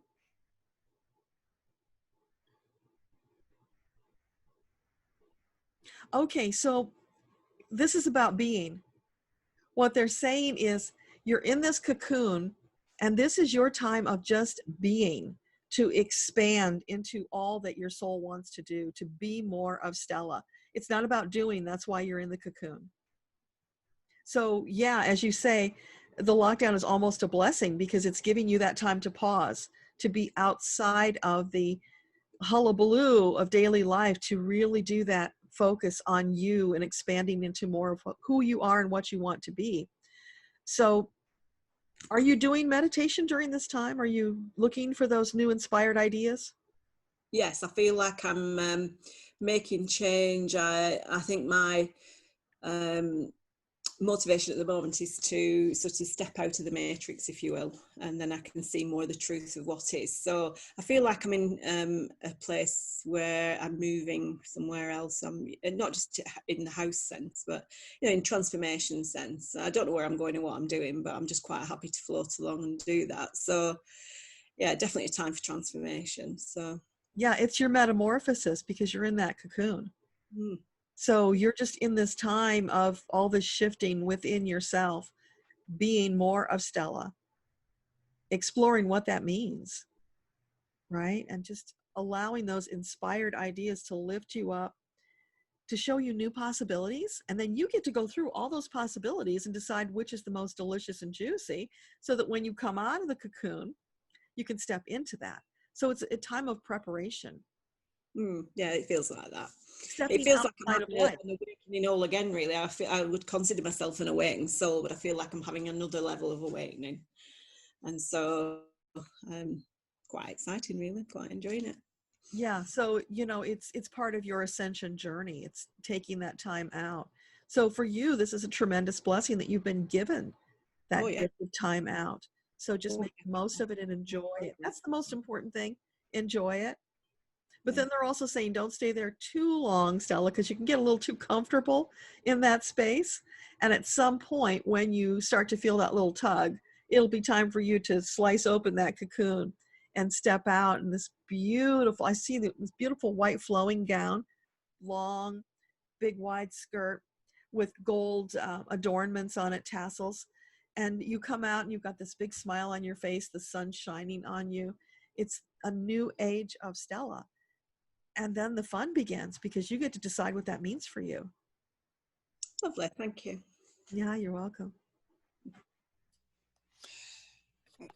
Okay, so this is about being. What they're saying is you're in this cocoon, and this is your time of just being, to expand into all that your soul wants to do, to be more of Stella. It's not about doing. That's why you're in the cocoon. So yeah, as you say, the lockdown is almost a blessing because it's giving you that time to pause, to be outside of the hullabaloo of daily life, to really do that focus on you and expanding into more of who you are and what you want to be. So are you doing meditation during this time? Are you looking for those new inspired ideas? Yes, I feel like I'm making change. I think my motivation at the moment is to sort of step out of the matrix, if you will, and then I can see more of the truth of what is. So I feel like I'm in a place where I'm moving somewhere else. I'm not just in the house sense, but in transformation sense. I don't know where I'm going and what I'm doing, but I'm just quite happy to float along and do that. So yeah, definitely a time for transformation. So yeah, it's your metamorphosis because you're in that cocoon. Mm. So you're just in this time of all this shifting within yourself, being more of Stella, exploring what that means, right? And just allowing those inspired ideas to lift you up, to show you new possibilities. And then you get to go through all those possibilities and decide which is the most delicious and juicy, so that when you come out of the cocoon, you can step into that. So it's a time of preparation. Yeah, it feels like that. Stepping It feels like I'm outside of having life. an awakening all again, really. I would consider myself an awakened soul, but I feel like I'm having another level of awakening. And so quite exciting, really, quite enjoying it. Yeah, so it's part of your ascension journey. It's taking that time out. So for you, this is a tremendous blessing that you've been given, that Oh, yeah. gift of time out. So just make the most of it and enjoy it. That's the most important thing. Enjoy it. But then they're also saying don't stay there too long, Stella, because you can get a little too comfortable in that space. And at some point, when you start to feel that little tug, it'll be time for you to slice open that cocoon and step out in this beautiful, I see this beautiful white flowing gown, long, big, wide skirt with gold adornments on it, tassels. And you come out and you've got this big smile on your face, the sun shining on you. It's a new age of Stella. And then the fun begins because you get to decide what that means for you. Lovely, thank you. Yeah, you're welcome.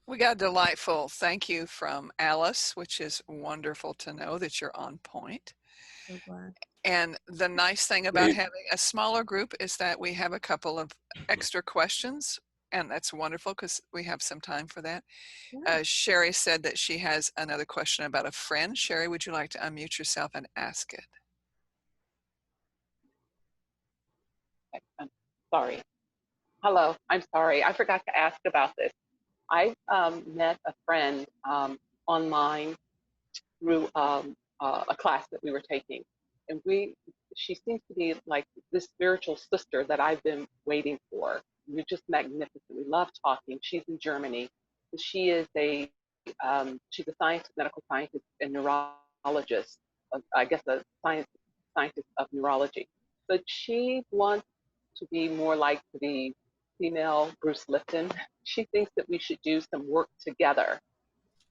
We got a delightful thank you from Alice, which is wonderful to know that you're on point. So glad. And the nice thing about having a smaller group is that we have a couple of extra questions, and that's wonderful because we have some time for that. Sherry said that she has another question about a friend. Sherry, would you like to unmute yourself and ask it? I'm sorry. Hello, I'm sorry. I forgot to ask about this. I met a friend online through a class that we were taking, and she seems to be like this spiritual sister that I've been waiting for. You're just magnificent. We love talking. She's in Germany. She is she's a scientist, medical scientist and neurologist. I guess a scientist of neurology. But she wants to be more like the female Bruce Lipton. She thinks that we should do some work together.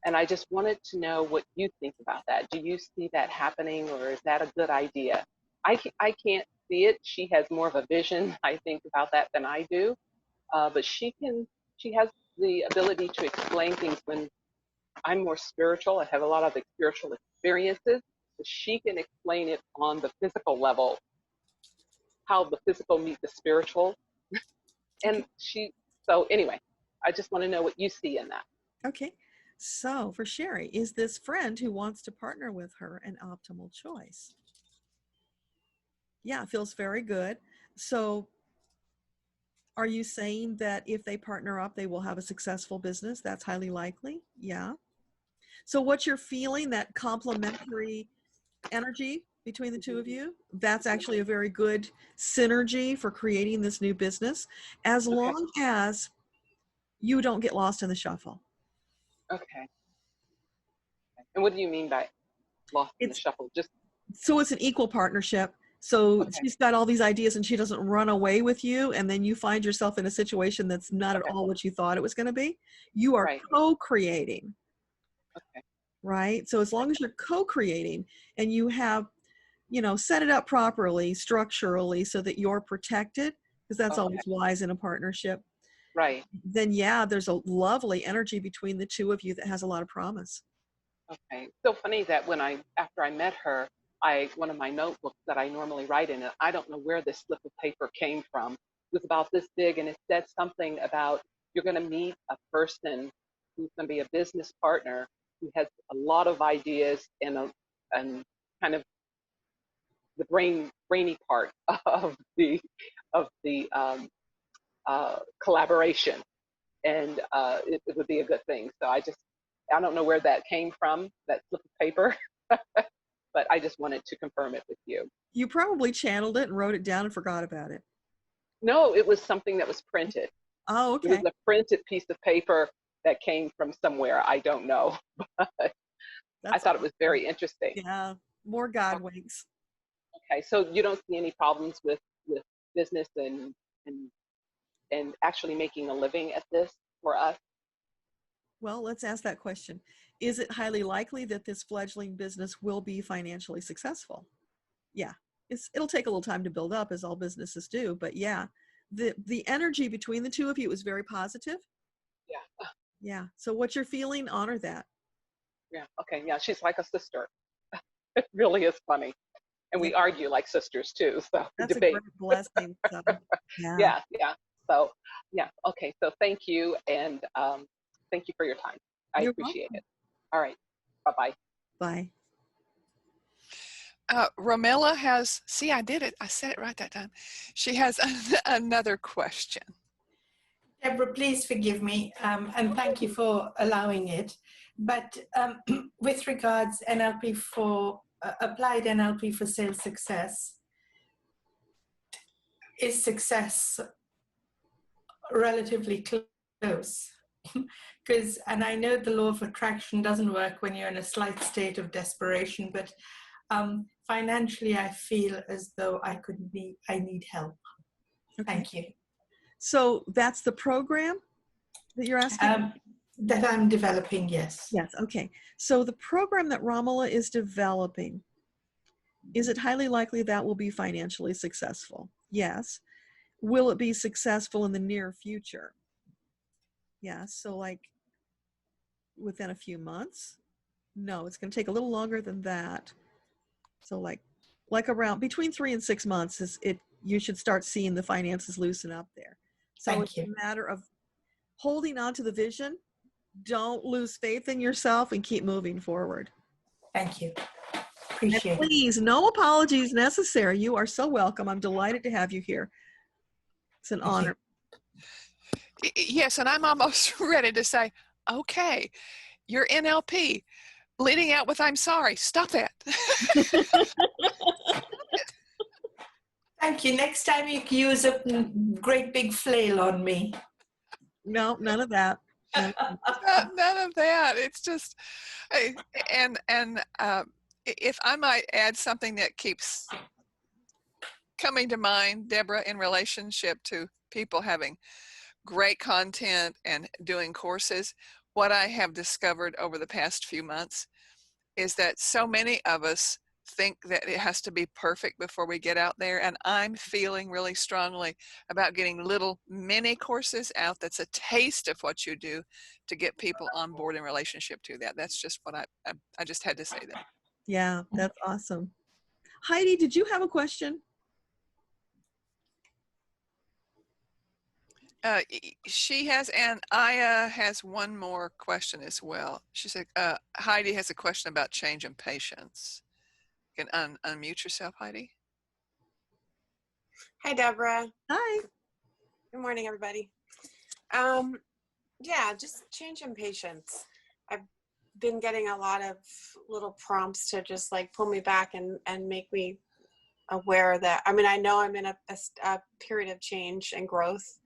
And I just wanted to know what you think about that. Do you see that happening, or is that a good idea? I can't see it. She has more of a vision, I think, about that than I do. But she has the ability to explain things when I'm more spiritual. I have a lot of spiritual experiences. But she can explain it on the physical level, how the physical meets the spiritual. And so anyway, I just want to know what you see in that. Okay. So for Sherry, is this friend who wants to partner with her an optimal choice? Yeah, it feels very good. So Are you saying that if they partner up, they will have a successful business? That's highly likely. Yeah. So what you're feeling, that complementary energy between the two of you, that's actually a very good synergy for creating this new business, as long as you don't get lost in the shuffle. Okay. And what do you mean by lost in the shuffle? Just so it's an equal partnership. So she's got all these ideas and she doesn't run away with you, and then you find yourself in a situation that's not at all what you thought it was going to be. You are co-creating. Right? So as long as you're co-creating and you have, you know, set it up properly structurally so that you're protected, because that's always wise in a partnership. Right. Then yeah, there's a lovely energy between the two of you that has a lot of promise. Okay. So funny that after I met her, one of my notebooks that I normally write in, I don't know where this slip of paper came from. It was about this big, and it said something about you're going to meet a person who's going to be a business partner who has a lot of ideas and kind of the brainy part of the collaboration, and it would be a good thing. So I don't know where that came from, that slip of paper, but I just wanted to confirm it with you. You probably channeled it and wrote it down and forgot about it. No, it was something that was printed. Oh, okay. It was a printed piece of paper that came from somewhere. I don't know, but I thought it was very interesting. Yeah, more God winks. Okay, so you don't see any problems with business and actually making a living at this for us? Well, let's ask that question. Is it highly likely that this fledgling business will be financially successful? Yeah, it'll take a little time to build up, as all businesses do, but yeah, the energy between the two of you is very positive. Yeah. Yeah, so what you're feeling, honor that. Yeah, okay, yeah, she's like a sister. It really is funny. And we argue like sisters too, so that's debate. A great blessing. So, yeah. So, yeah, okay, so thank you, and thank you for your time. You're appreciate welcome. it. All right, bye-bye. Bye. Romilla has, see, I did it. I said it right that time. She has another question. Deborah, please forgive me, and thank you for allowing it. But with regards NLP for applied NLP for sales success, is success relatively close? Because, and I know the law of attraction doesn't work when you're in a slight state of desperation, but financially, I feel as though I need help. Okay. Thank you. So that's the program that you're asking? That I'm developing, yes. Yes, okay. So the program that Romilla is developing, is it highly likely that will be financially successful? Yes. Will it be successful in the near future? Yes. So like within a few months? No, it's going to take a little longer than that. So like around between 3 and 6 months you should start seeing the finances loosen up there. So it's a matter of holding on to the vision. Don't lose faith in yourself and keep moving forward. Thank you. Appreciate it. Please, no apologies necessary. You are so welcome. I'm delighted to have you here. It's an honor. Yes, and I'm almost ready to say, okay, you're NLP. Leading out with I'm sorry. Stop that. Thank you. Next time you can use a great big flail on me. No, none of that. None of that. It's just, and if I might add something that keeps coming to mind, Deborah, in relationship to people having great content and doing courses, what I have discovered over the past few months is that so many of us think that it has to be perfect before we get out there. And I'm feeling really strongly about getting little mini courses out that's a taste of what you do to get people on board in relationship to that. That's just what I just had to say that. Yeah, that's awesome. Heidi, did you have a question? She has, and Aya has one more question as well. She said, Heidi has a question about change and patience. You can unmute yourself, Heidi. Hi, Deborah. Hi. Good morning, everybody. Yeah, just change in patience. I've been getting a lot of little prompts to just like pull me back and make me aware that, I mean, I know I'm in a period of change and growth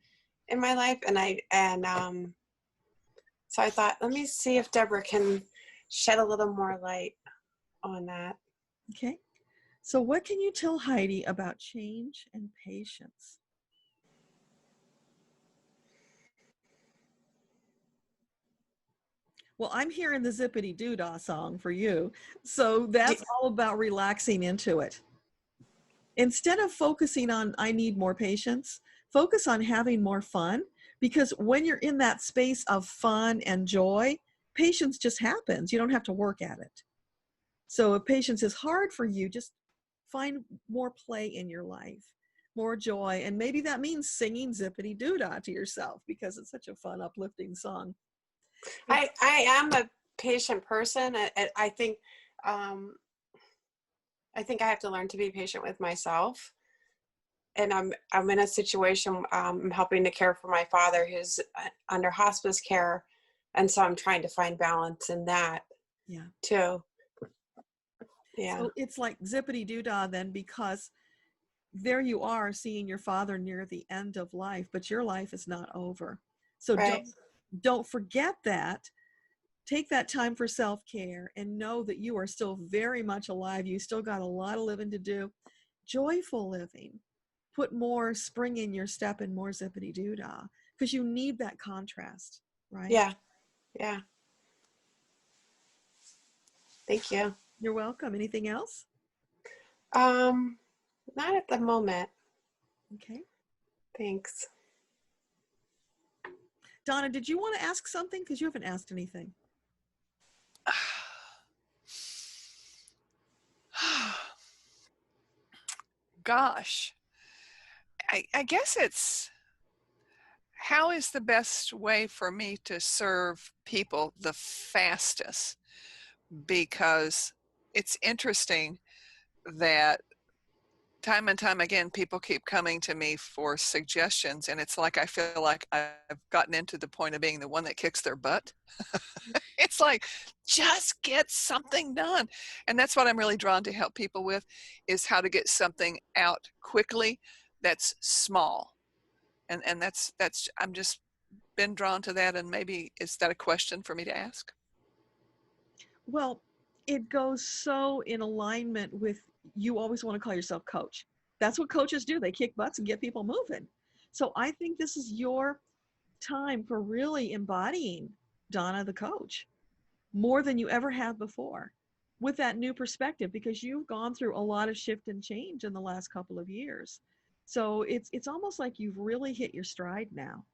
in my life. So I thought, let me see if Deborah can shed a little more light on that. Okay. So what can you tell Heidi about change and patience? Well, I'm hearing the Zippity Doodah song for you. So that's all about relaxing into it. Instead of focusing on, I need more patience, focus on having more fun, because when you're in that space of fun and joy, patience just happens. You don't have to work at it. So if patience is hard for you, just find more play in your life, more joy. And maybe that means singing Zippity Doodah to yourself because it's such a fun, uplifting song. I am a patient person. I think I have to learn to be patient with myself. And I'm in a situation, I'm helping to care for my father who's under hospice care. And so I'm trying to find balance in that too. Yeah. So it's like Zippity Doodah then, because there you are seeing your father near the end of life, but your life is not over. So don't forget that. Take that time for self-care and know that you are still very much alive. You still got a lot of living to do. Joyful living. Put more spring in your step and more Zippity Doodah, because you need that contrast, right? Yeah. Yeah. Thank you. You're welcome. Anything else? Not at the moment. Okay. Thanks. Donna, did you want to ask something? Because you haven't asked anything. Gosh, I guess it's, how is the best way for me to serve people the fastest? Because it's interesting that time and time again, people keep coming to me for suggestions, and it's like I feel like I've gotten into the point of being the one that kicks their butt. It's like, just get something done. And that's what I'm really drawn to help people with, is how to get something out quickly that's small. And that's I'm just been drawn to that. And maybe, is that a question for me to ask? Well, it goes so in alignment with, you always want to call yourself coach. That's what coaches do. They kick butts and get people moving. So I think this is your time for really embodying Donna the coach more than you ever have before, with that new perspective, because you've gone through a lot of shift and change in the last couple of years. So it's almost like you've really hit your stride now.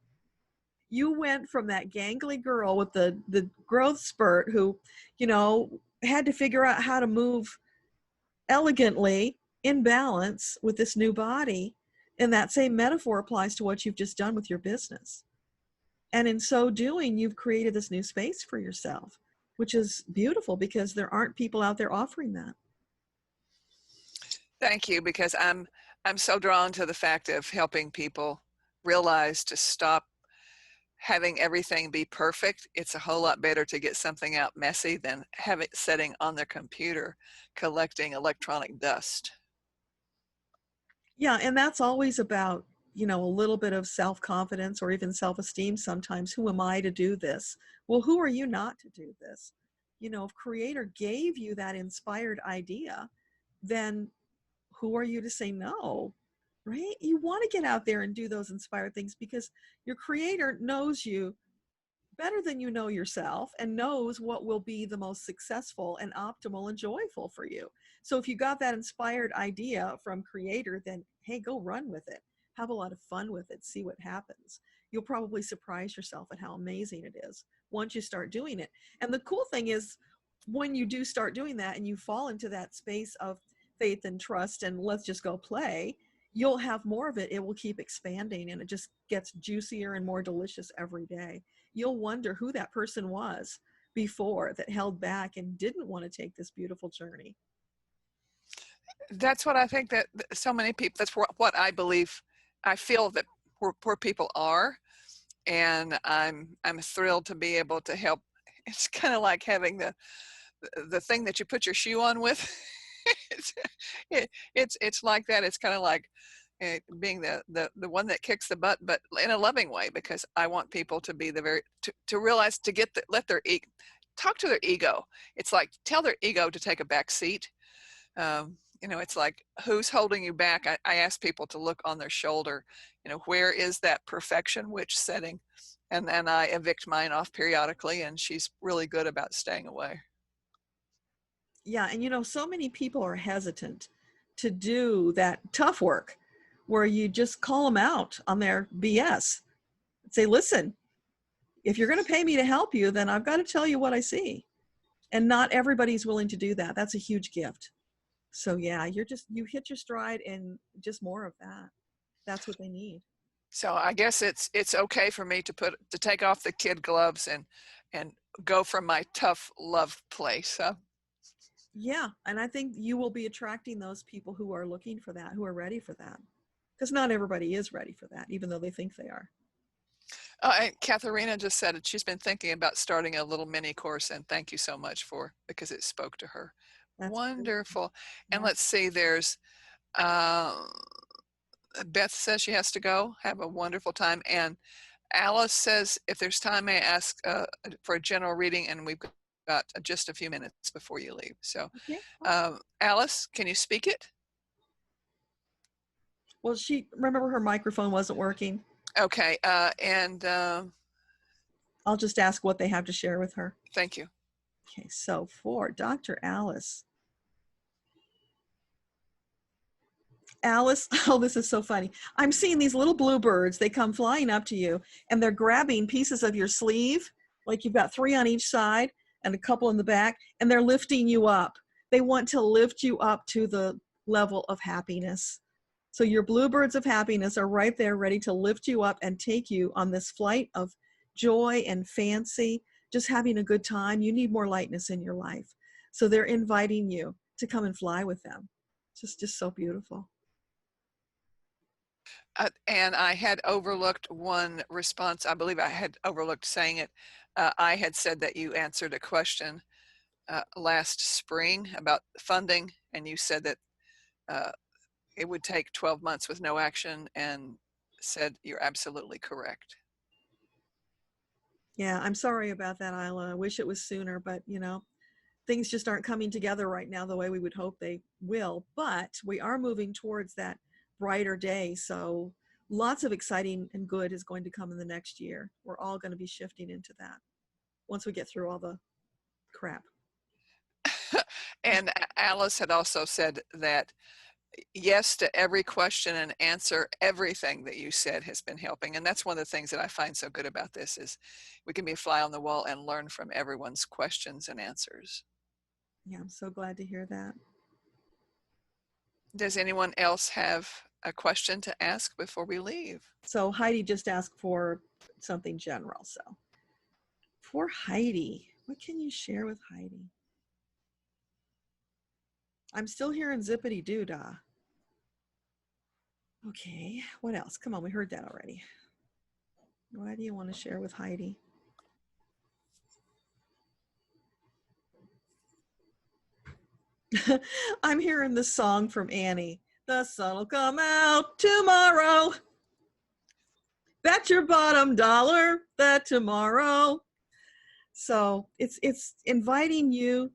You went from that gangly girl with the growth spurt who, had to figure out how to move elegantly in balance with this new body. And that same metaphor applies to what you've just done with your business. And in so doing, you've created this new space for yourself, which is beautiful because there aren't people out there offering that. Thank you, because I'm so drawn to the fact of helping people realize to stop having everything be perfect. It's a whole lot better to get something out messy than have it sitting on their computer collecting electronic dust. Yeah, and that's always about, a little bit of self-confidence or even self-esteem sometimes. Who am I to do this? Well, who are you not to do this? If Creator gave you that inspired idea, then who are you to say no, right? You want to get out there and do those inspired things because your Creator knows you better than you know yourself and knows what will be the most successful and optimal and joyful for you. So if you got that inspired idea from Creator, then hey, go run with it. Have a lot of fun with it. See what happens. You'll probably surprise yourself at how amazing it is once you start doing it. And the cool thing is, when you do start doing that and you fall into that space of faith and trust and let's just go play, you'll have more of it. It will keep expanding and it just gets juicier and more delicious every day. You'll wonder who that person was before that held back and didn't want to take this beautiful journey. That's what I think, that so many people, that's what I believe. I feel that poor people are, and I'm thrilled to be able to help. It's kind of like having the thing that you put your shoe on with. it's, it's like that. It's kind of like being the one that kicks the butt, but in a loving way, because I want people to be to realize, to get let their talk to their ego. It's like tell their ego to take a back seat. It's like, who's holding you back? I ask people to look on their shoulder, where is that perfection, which setting? And then I evict mine off periodically, and she's really good about staying away. Yeah, and so many people are hesitant to do that tough work where you just call them out on their BS. Say, listen, if you're going to pay me to help you, then I've got to tell you what I see. And not everybody's willing to do that. That's a huge gift. So yeah, you hit your stride, and just more of that. That's what they need. So I guess it's okay for me to take off the kid gloves and go from my tough love place. Yeah, and I think you will be attracting those people who are looking for that, who are ready for that. Because not everybody is ready for that, even though they think they are. And Katharina just said it. She's been thinking about starting a little mini course, and thank you so much because it spoke to her. That's wonderful. Cool. And let's see, there's Beth says she has to go. Have a wonderful time. And Alice says, if there's time, may I ask for a general reading, and we've got just a few minutes before you leave. So, okay. Alice, can you speak it? Well, remember her microphone wasn't working. Okay, and I'll just ask what they have to share with her. Thank you. Okay, so for Dr. Alice. Alice, oh, this is so funny. I'm seeing these little blue birds. They come flying up to you, and they're grabbing pieces of your sleeve, like you've got 3 on each side and a couple in the back, and they're lifting you up. They want to lift you up to the level of happiness. So your bluebirds of happiness are right there ready to lift you up and take you on this flight of joy and fancy, just having a good time. You need more lightness in your life. So they're inviting you to come and fly with them. Just so beautiful. And I had overlooked one response. I believe I had overlooked saying it. I had said that you answered a question last spring about funding, and you said that it would take 12 months with no action, and said you're absolutely correct. Yeah, I'm sorry about that, Isla. I wish it was sooner, but things just aren't coming together right now the way we would hope they will. But we are moving towards that brighter day. So lots of exciting and good is going to come in the next year. We're all going to be shifting into that once we get through all the crap. And Alice had also said that yes to every question and answer. Everything that you said has been helping. And that's one of the things that I find so good about this is we can be a fly on the wall and learn from everyone's questions and answers. Yeah, I'm so glad to hear that. Does anyone else have a question to ask before we leave? So Heidi just asked for something general. So for Heidi, what can you share with Heidi? I'm still hearing zippity doo dah. Okay, what else? Come on, we heard that already. What do you want to share with Heidi? I'm hearing this song from Annie. The sun will come out tomorrow. Bet your bottom dollar that tomorrow. So it's inviting you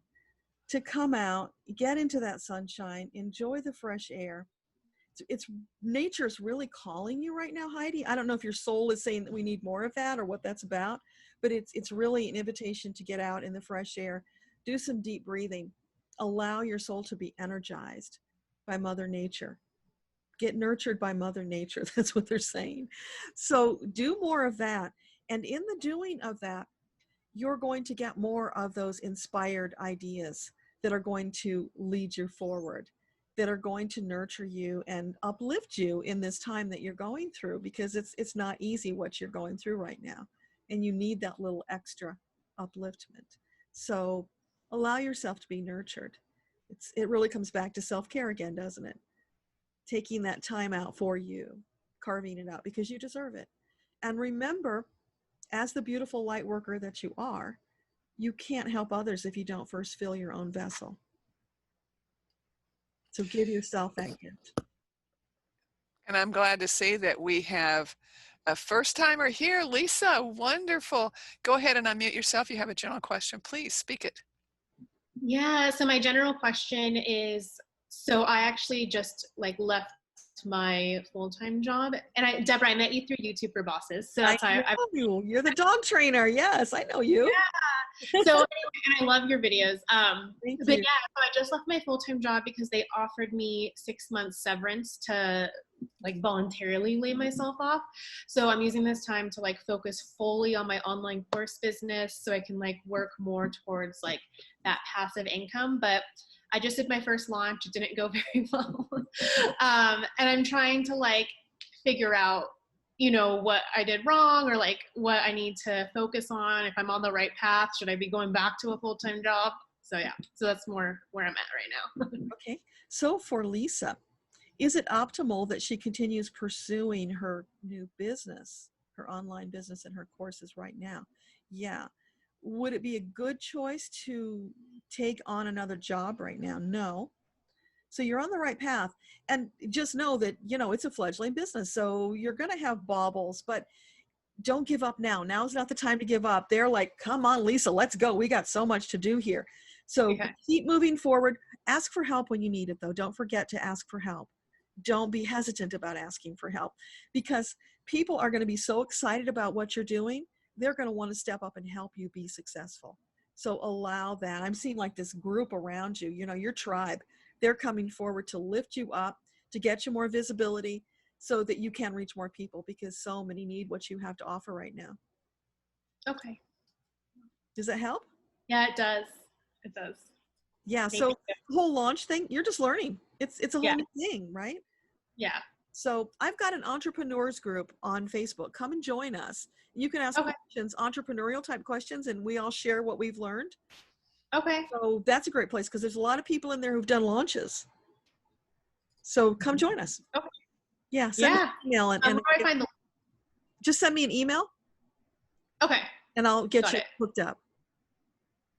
to come out, get into that sunshine, enjoy the fresh air. It's nature's really calling you right now, Heidi. I don't know if your soul is saying that we need more of that or what that's about, but it's really an invitation to get out in the fresh air, do some deep breathing, allow your soul to be energized by Mother Nature. Get nurtured by Mother Nature. That's what they're saying. So do more of that. And in the doing of that, you're going to get more of those inspired ideas that are going to lead you forward, that are going to nurture you and uplift you in this time that you're going through, because it's not easy what you're going through right now. And you need that little extra upliftment. So allow yourself to be nurtured. It really comes back to self-care again, doesn't it? Taking that time out for you, carving it out because you deserve it. And remember, as the beautiful light worker that you are, you can't help others if you don't first fill your own vessel. So give yourself that gift. And I'm glad to see that we have a first timer here. Lisa, wonderful. Go ahead and unmute yourself. You have a general question. Please speak it. Yeah, so my general question is, so I actually just like left my full-time job, and Deborah, I met you through YouTube for Bosses, so that's I know you. You're the dog trainer. Yes, I know you. Yeah. So anyway, and I love your videos. Thank but you. yeah, so I just left my full-time job because they offered me 6 months severance to like voluntarily lay myself off. So I'm using this time to like focus fully on my online course business so I can like work more towards like that passive income. But I just did my first launch. It didn't go very well. And I'm trying to like figure out, you know, what I did wrong or like what I need to focus on. If I'm on the right path, should I be going back to a full-time job? So yeah, so that's more where I'm at right now. Okay. So for Lisa, is it optimal that she continues pursuing her new business, her online business and her courses right now? Yeah. Would it be a good choice to take on another job right now? No. So you're on the right path. And just know that, you know, it's a fledgling business. So you're going to have bobbles, but don't give up now. Now's not the time to give up. They're like, come on, Lisa, let's go. We got so much to do here. So keep moving forward. Ask for help when you need it, though. Don't forget to ask for help. Don't be hesitant about asking for help, because people are going to be so excited about what you're doing. They're going to want to step up and help you be successful. So allow that. I'm seeing like this group around you, you know, your tribe. They're coming forward to lift you up, to get you more visibility so that you can reach more people, because so many need what you have to offer right now. Okay. Does that help? Yeah, it does. It does. Yeah. Thank So you. the whole launch thing, you're just learning. It's a whole new thing, right? Yeah. So I've got an entrepreneurs group on Facebook. Come and join us. You can ask questions, entrepreneurial type questions, and we all share what we've learned. Okay. So that's a great place because there's a lot of people in there who've done launches. So come join us. Okay. Yeah. Send me an email and where do I find the? Just send me an email. Okay. And I'll get Got you it. hooked up.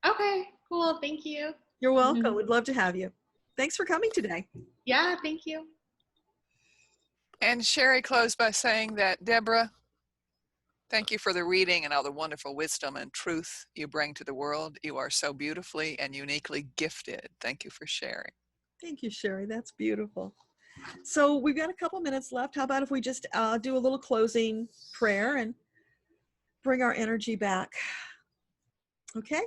Okay. Cool. Thank you. You're welcome. We'd love to have you. Thanks for coming today. Yeah. Thank you. And Sherry closed by saying that, Deborah, thank you for the reading and all the wonderful wisdom and truth you bring to the world. You are so beautifully and uniquely gifted. Thank you for sharing. Thank you, Sherry. That's beautiful. So we've got a couple minutes left. How about if we just do a little closing prayer and bring our energy back? Okay.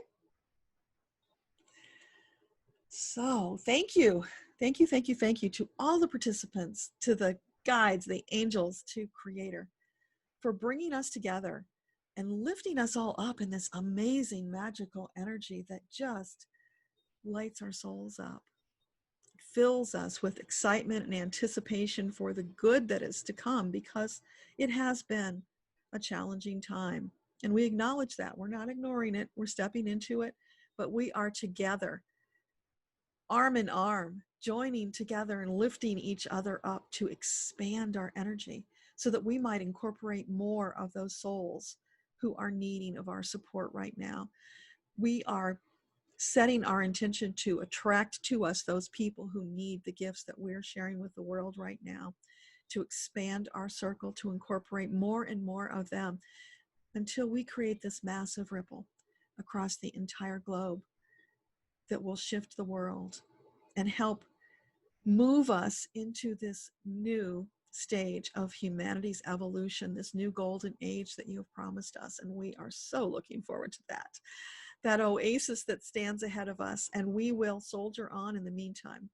So thank you. Thank you, thank you, thank you to all the participants, to the guides, the angels, to Creator, for bringing us together and lifting us all up in this amazing, magical energy that just lights our souls up, fills us with excitement and anticipation for the good that is to come, because it has been a challenging time. And we acknowledge that. We're not ignoring it. We're stepping into it, but we are together, arm in arm, joining together and lifting each other up to expand our energy so that we might incorporate more of those souls who are needing of our support right now. We are setting our intention to attract to us those people who need the gifts that we're sharing with the world right now, to expand our circle, to incorporate more and more of them until we create this massive ripple across the entire globe that will shift the world and help move us into this new stage of humanity's evolution, this new golden age that you have promised us. And we are so looking forward to that oasis that stands ahead of us. And we will soldier on in the meantime,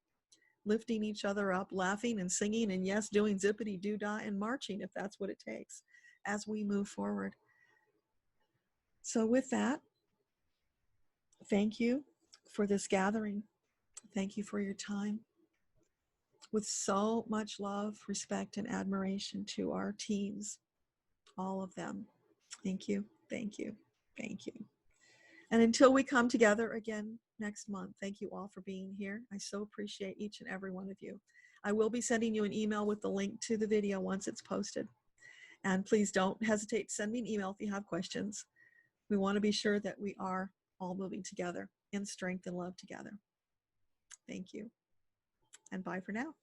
lifting each other up, laughing and singing, and yes, doing zippity doo dah and marching if that's what it takes as we move forward. So with that, thank you for this gathering. Thank you for your time. With so much love, respect, and admiration to our teams, all of them. Thank you, thank you, thank you. And until we come together again next month, thank you all for being here. I so appreciate each and every one of you. I will be sending you an email with the link to the video once it's posted. And please don't hesitate to send me an email if you have questions. We want to be sure that we are all moving together in strength and love together. Thank you. And bye for now.